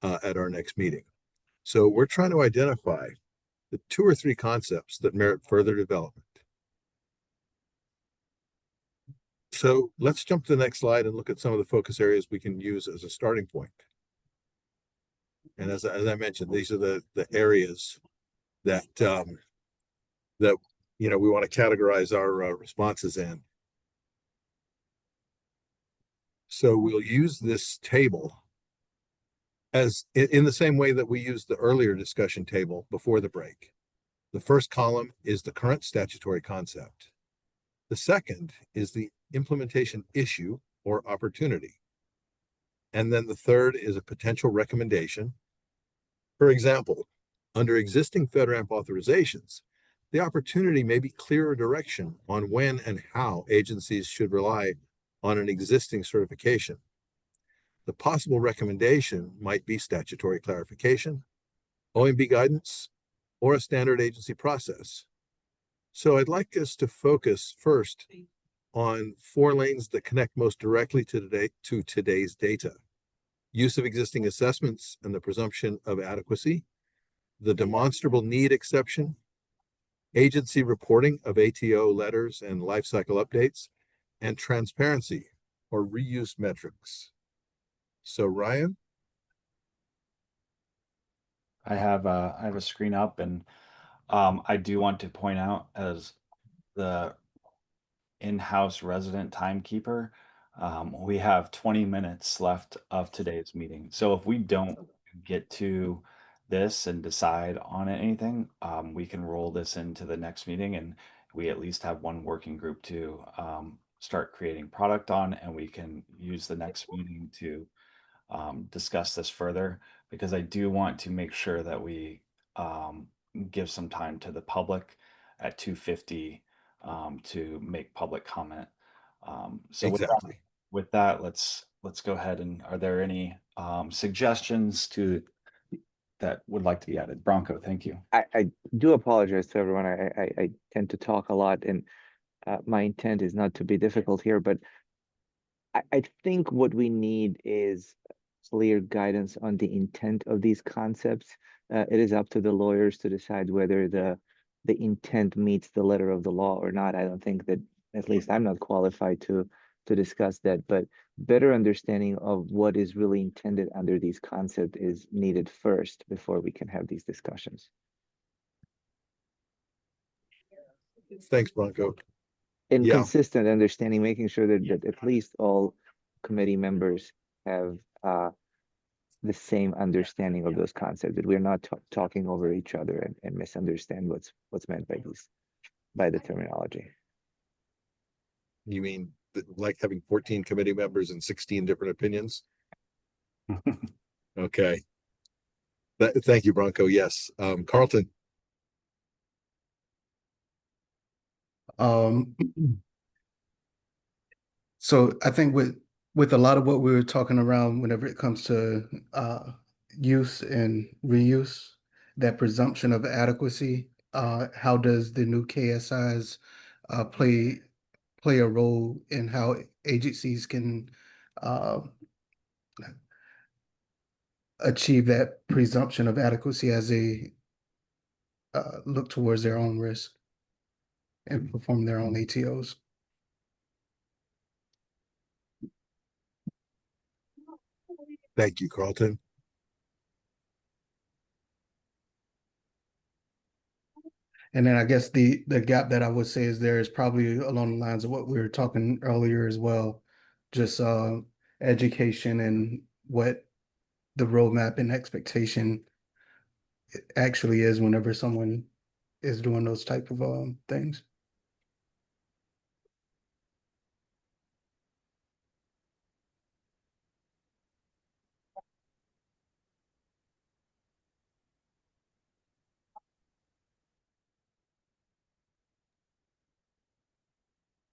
Speaker 2: at our next meeting. So we're trying to identify the 2 or 3 concepts that merit further development. So let's jump to the next slide and look at some of the focus areas we can use as a starting point. And as I mentioned, these are the areas that we want to categorize our responses in. So we'll use this table as in the same way that we used the earlier discussion table before the break. The first column is the current statutory concept. The second is the implementation issue or opportunity. And then the third is a potential recommendation. For example, under existing FedRAMP authorizations, the opportunity may be clearer direction on when and how agencies should rely on an existing certification. The possible recommendation might be statutory clarification, OMB guidance, or a standard agency process. So I'd like us to focus first on 4 lanes that connect most directly to today's data: use of existing assessments and the presumption of adequacy, the demonstrable need exception, agency reporting of ATO letters and lifecycle updates, and transparency or reuse metrics. So Ryan?
Speaker 1: I have a screen up, and I do want to point out, as the in-house resident timekeeper, we have 20 minutes left of today's meeting. So if we don't get to this and decide on anything, we can roll this into the next meeting, and we at least have one working group to start creating product on, and we can use the next meeting to discuss this further, because I do want to make sure that we give some time to the public at 2:50 to make public comment. So
Speaker 2: Exactly.
Speaker 1: with that, let's go ahead, and are there any suggestions that would like to be added? Bronco, thank you.
Speaker 5: I do apologize to everyone. I tend to talk a lot, and my intent is not to be difficult here, but I think what we need is clear guidance on the intent of these concepts. It is up to the lawyers to decide whether the intent meets the letter of the law or not. I don't think that, at least I'm not qualified to discuss that, but better understanding of what is really intended under these concepts is needed first before we can have these discussions.
Speaker 2: Thanks, Bronco.
Speaker 5: And
Speaker 2: Yeah.
Speaker 5: consistent understanding, making sure that at least all committee members have the same understanding of those concepts, that we're not talking over each other and misunderstand what's meant by the terminology.
Speaker 2: You mean like having 14 committee members and 16 different opinions? Okay. Thank you, Bronco. Yes. Carlton.
Speaker 10: So I think with a lot of what we were talking around whenever it comes to use and reuse, that presumption of adequacy, how does the new KSIs play a role in how agencies can uh, achieve that presumption of adequacy as they look towards their own risk and perform their own ATOs?
Speaker 2: Thank you, Carlton.
Speaker 10: And then I guess the gap that I would say is there is probably along the lines of what we were talking earlier as well, just education and what the roadmap and expectation actually is whenever someone is doing those type of things.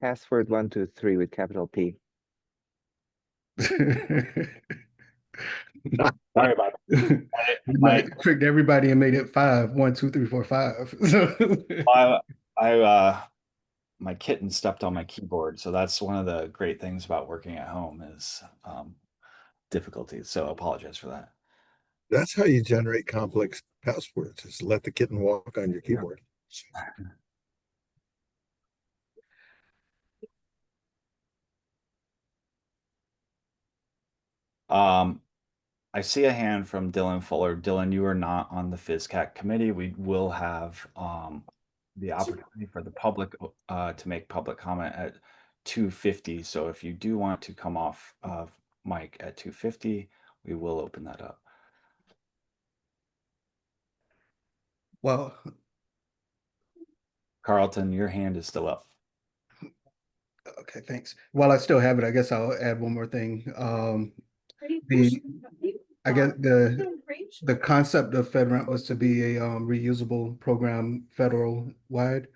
Speaker 5: Password 123 with capital P.
Speaker 1: Sorry about that.
Speaker 10: Tricked everybody and made it 5, 1, 2, 3, 4, 5.
Speaker 1: My kitten stepped on my keyboard, so that's one of the great things about working at home is difficulties. So I apologize for that.
Speaker 2: That's how you generate complex passwords, is let the kitten walk on your keyboard.
Speaker 1: I see a hand from Dylan Fuller. Dylan, you are not on the FSCAC committee. We will have the opportunity for the public to make public comment at 2:50. So if you do want to come off of mic at 2:50, we will open that up.
Speaker 10: Well,
Speaker 1: Carlton, your hand is still up.
Speaker 10: okay, thanks. While I still have it, I guess I'll add one more thing. I guess the concept of FedRAMP was to be a reusable program federal wide.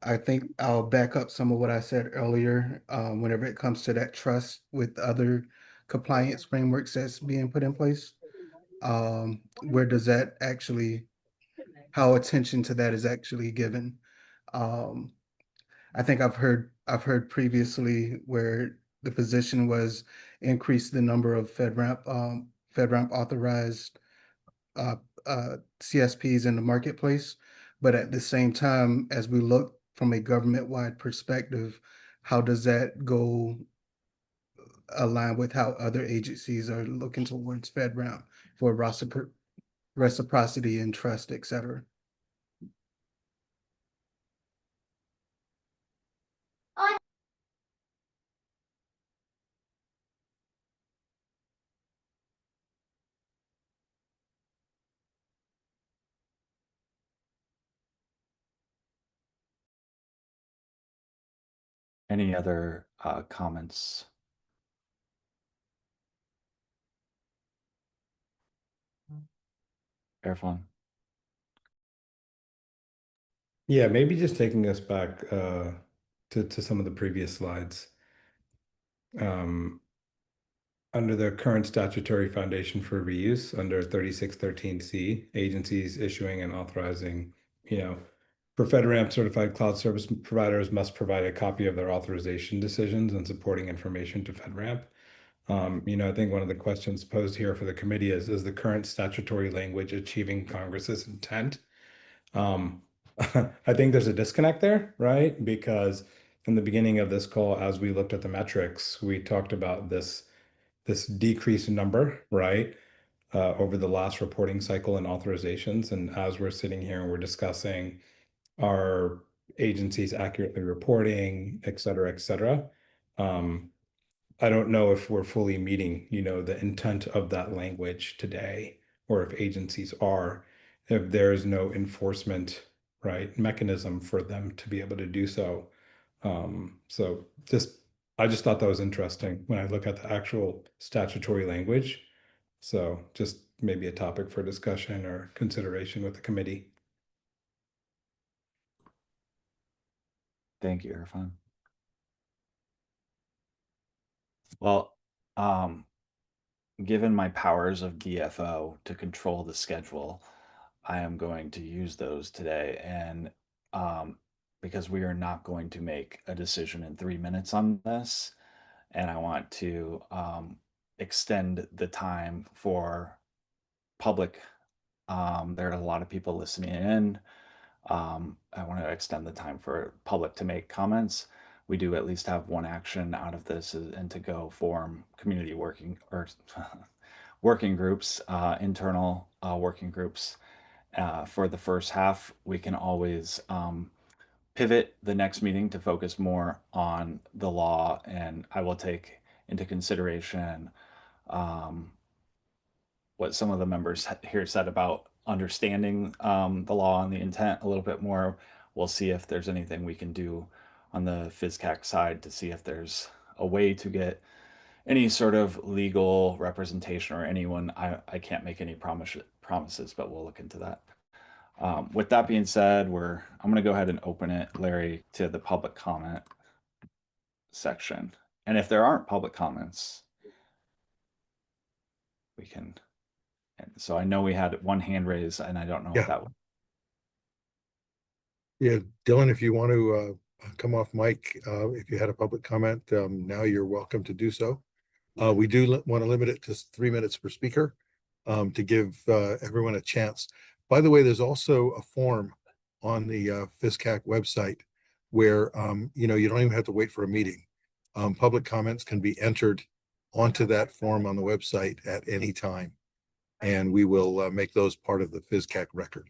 Speaker 10: I think I'll back up some of what I said earlier whenever it comes to that trust with other compliance frameworks that's being put in place. Where does that actually, how attention to that is actually given? I think I've heard previously where the position was increase the number of FedRAMP authorized uh, CSPs in the marketplace. But at the same time, as we look from a government-wide perspective, how does that go align with how other agencies are looking towards FedRAMP for reciprocity and trust, et cetera?
Speaker 1: Any other comments? Irfan.
Speaker 4: Yeah, maybe just taking us back to some of the previous slides. Under the current statutory foundation for reuse, under 3613C, agencies issuing and authorizing, for FedRAMP certified cloud service providers must provide a copy of their authorization decisions and supporting information to FedRAMP. I think one of the questions posed here for the committee is the current statutory language achieving Congress's intent? I think there's a disconnect there, right? Because from the beginning of this call, as we looked at the metrics, we talked about this decreased number, right? Over the last reporting cycle and authorizations. And as we're sitting here and we're discussing our agencies accurately reporting, et cetera, et cetera. I don't know if we're fully meeting, the intent of that language today, or if agencies are, if there is no enforcement, right, mechanism for them to be able to do so. So I just thought that was interesting when I look at the actual statutory language. So just maybe a topic for discussion or consideration with the committee.
Speaker 1: Thank you, Irfan. Well, given my powers of DFO to control the schedule, I am going to use those today. And because we are not going to make a decision in 3 minutes on this, and I want to extend the time for public. There are a lot of people listening in. I want to extend the time for public to make comments. We do at least have one action out of this, and to go form community working or working groups, internal working groups. For the first half, we can always pivot the next meeting to focus more on the law, and I will take into consideration what some of the members here said about understanding the law and the intent a little bit more. We'll see if there's anything we can do on the FSCAC side to see if there's a way to get any sort of legal representation or anyone. I can't make any promises, but we'll look into that. With that being said, I'm going to go ahead and open it, Larry, to the public comment section. And if there aren't public comments, we can. And so I know we had one hand raised, and I don't know what that was.
Speaker 2: Yeah, Dylan, if you want to come off mic, if you had a public comment, now you're welcome to do so. We do want to limit it to 3 minutes per speaker to give everyone a chance. By the way, there's also a form on the FSCAC website where you don't even have to wait for a meeting. Public comments can be entered onto that form on the website at any time, and we will make those part of the FSCAC record.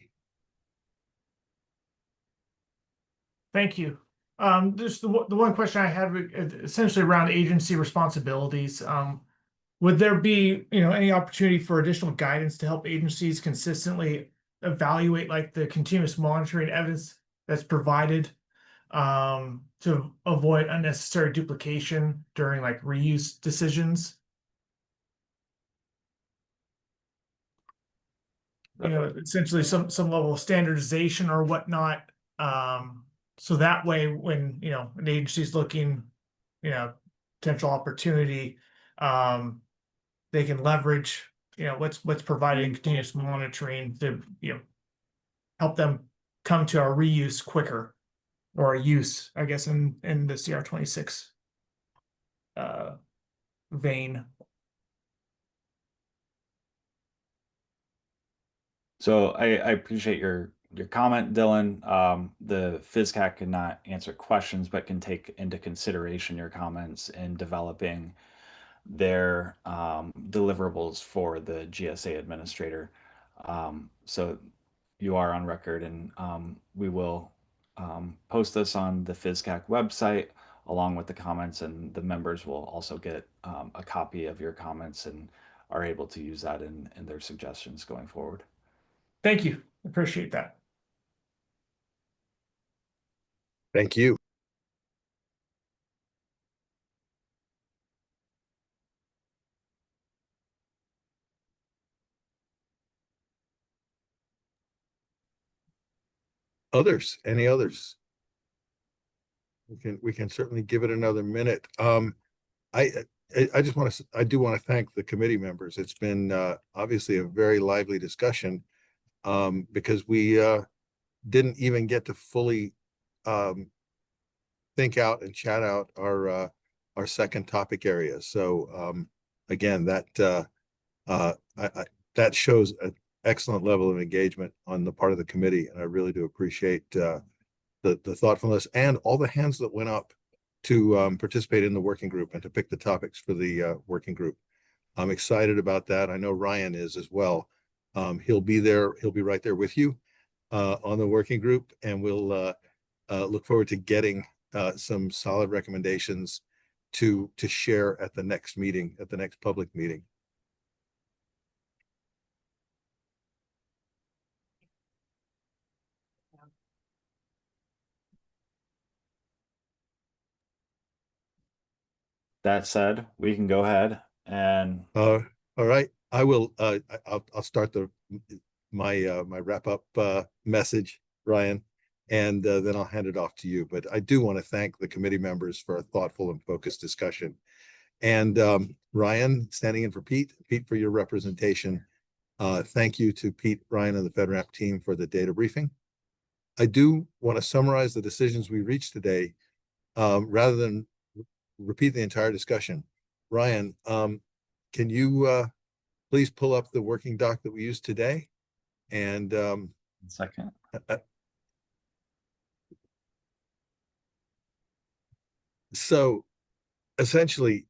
Speaker 12: Thank you. Just the one question I had essentially around agency responsibilities. Would there be, any opportunity for additional guidance to help agencies consistently evaluate like the continuous monitoring evidence that's provided to avoid unnecessary duplication during like reuse decisions? Essentially some level of standardization or whatnot. So that way when, an agency is looking, potential opportunity, they can leverage, what's providing continuous monitoring to, help them come to our reuse quicker, or use, I guess, in the CR26 vein.
Speaker 1: So I appreciate your comment, Dylan. The FSCAC cannot answer questions, but can take into consideration your comments in developing their deliverables for the GSA administrator. So you are on record, and we will post this on the FSCAC website along with the comments, and the members will also get a copy of your comments and are able to use that in their suggestions going forward.
Speaker 12: Thank you. Appreciate that.
Speaker 2: Thank you. Others, any others? We can certainly give it another minute. I I just want to I do want to thank the committee members. It's been obviously a very lively discussion because we didn't even get to fully um, think out and chat out our second topic area. So again, that shows an excellent level of engagement on the part of the committee, and I really do appreciate the thoughtfulness and all the hands that went up to participate in the working group and to pick the topics for the working group. I'm excited about that. I know Ryan is as well. He'll be there. He'll be right there with you on the working group, and we'll look forward to getting some solid recommendations to share at the next meeting, at the next public meeting.
Speaker 1: That said, we can go ahead and
Speaker 2: All right. I will. I'll start my wrap up message, Ryan, and then I'll hand it off to you. But I do want to thank the committee members for a thoughtful and focused discussion. And Ryan, standing in for Pete, for your representation. Thank you to Pete, Ryan, and the FedRAMP team for the data briefing. I do want to summarize the decisions we reached today rather than repeat the entire discussion. Ryan, can you please pull up the working doc that we used today? And
Speaker 1: 1 second.
Speaker 2: So essentially,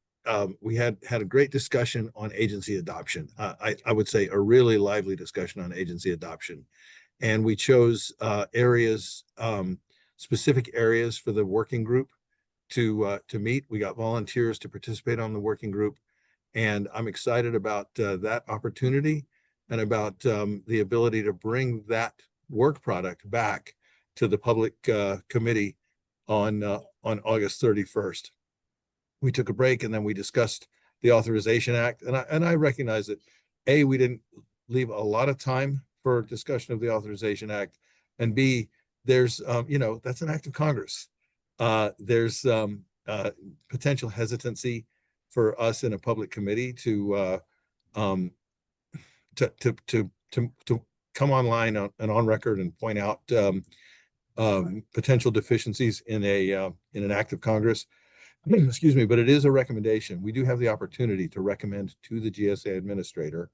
Speaker 2: we had a great discussion on agency adoption. I would say a really lively discussion on agency adoption. And we chose areas, specific areas for the working group to meet. We got volunteers to participate on the working group. And I'm excited about that opportunity and about the ability to bring that work product back to the public committee on August 31st. We took a break and then we discussed the Authorization Act. And I recognize that we didn't leave a lot of time for discussion of the Authorization Act, and B, there's that's an act of Congress. There's potential hesitancy for us in a public committee to come online and on record and point out potential deficiencies in an act of Congress. Excuse me, but it is a recommendation. We do have the opportunity to recommend to the GSA administrator.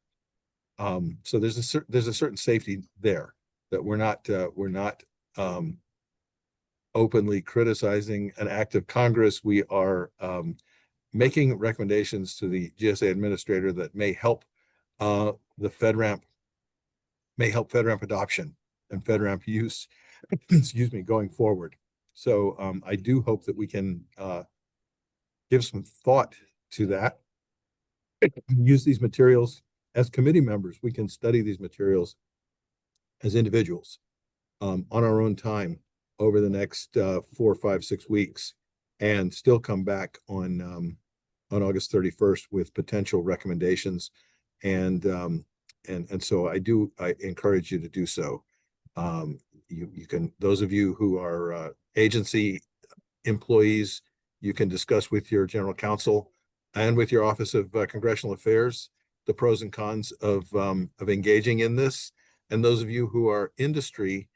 Speaker 2: So there's a certain safety there that we're not openly criticizing an act of Congress. We are making recommendations to the GSA administrator that may help the FedRAMP adoption and FedRAMP use, excuse me, going forward. So I do hope that we can give some thought to that. Use these materials as committee members. We can study these materials as individuals on our own time over the next 4, 5, 6 weeks, and still come back on August 31st with potential recommendations. And so I encourage you to do so. You can, those of you who are agency employees, you can discuss with your general counsel and with your Office of Congressional Affairs the pros and cons of engaging in this. And those of you who are industry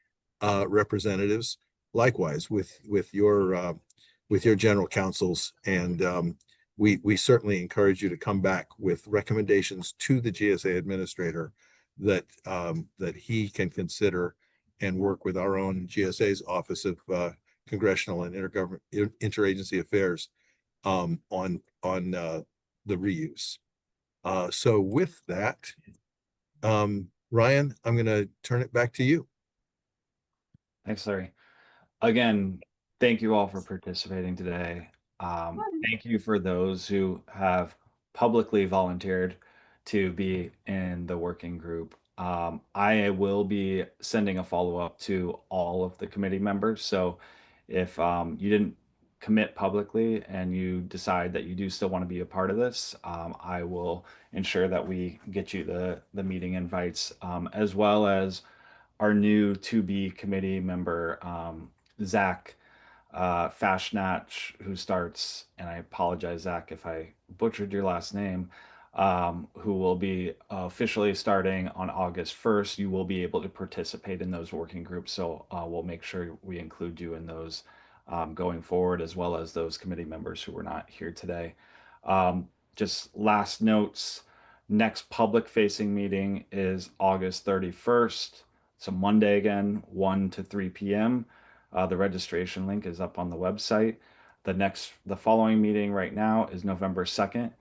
Speaker 2: representatives, likewise with your general counsels. And we certainly encourage you to come back with recommendations to the GSA administrator that he can consider and work with our own GSA's Office of Congressional and Interagency Affairs on the reuse. So with that, Ryan, I'm going to turn it back to you.
Speaker 1: Thanks, Larry. Again, thank you all for participating today. Thank you for those who have publicly volunteered to be in the working group. I will be sending a follow-up to all of the committee members. So if you didn't commit publicly and you decide that you do still want to be a part of this, I will ensure that we get you the meeting invites, as well as our new to-be committee member, Zach Fashnach, who starts, and I apologize, Zach, if I butchered your last name, who will be officially starting on August 1st. You will be able to participate in those working groups, so we'll make sure we include you in those going forward, as well as those committee members who were not here today. Just last notes, next public-facing meeting is August 31st. So Monday again, 1 to 3 p.m. The registration link is up on the website. The following meeting right now is November 2nd.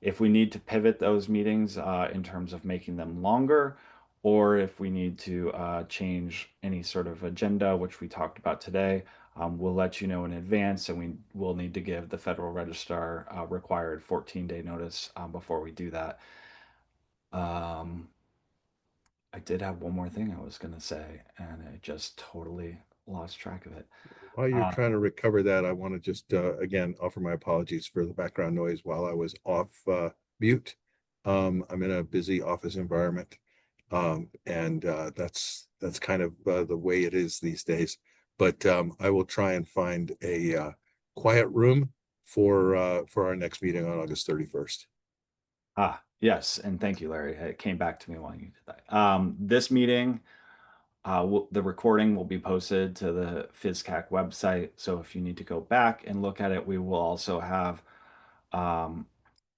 Speaker 1: If we need to pivot those meetings in terms of making them longer, or if we need to change any sort of agenda, which we talked about today, we'll let you know in advance, and we will need to give the Federal Register required 14-day notice before we do that. I did have one more thing I was going to say, and I just totally lost track of it.
Speaker 2: While you're trying to recover that, I want to just again offer my apologies for the background noise while I was off mute. I'm in a busy office environment, and that's kind of the way it is these days. But I will try and find a quiet room for our next meeting on August 31st.
Speaker 1: Yes, and thank you, Larry. It came back to me while you did that. This meeting, the recording will be posted to the FSCAC website. So if you need to go back and look at it, we will also have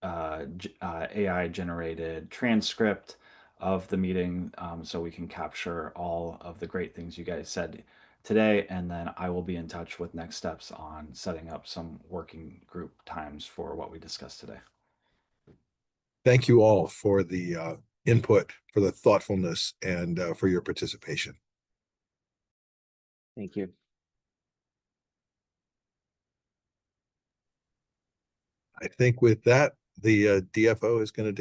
Speaker 1: AI generated transcript of the meeting, so we can capture all of the great things you guys said today. And then I will be in touch with next steps on setting up some working group times for what we discussed today.
Speaker 2: Thank you all for the input, for the thoughtfulness, and for your participation.
Speaker 5: Thank you.
Speaker 2: I think with that, the DFO is going to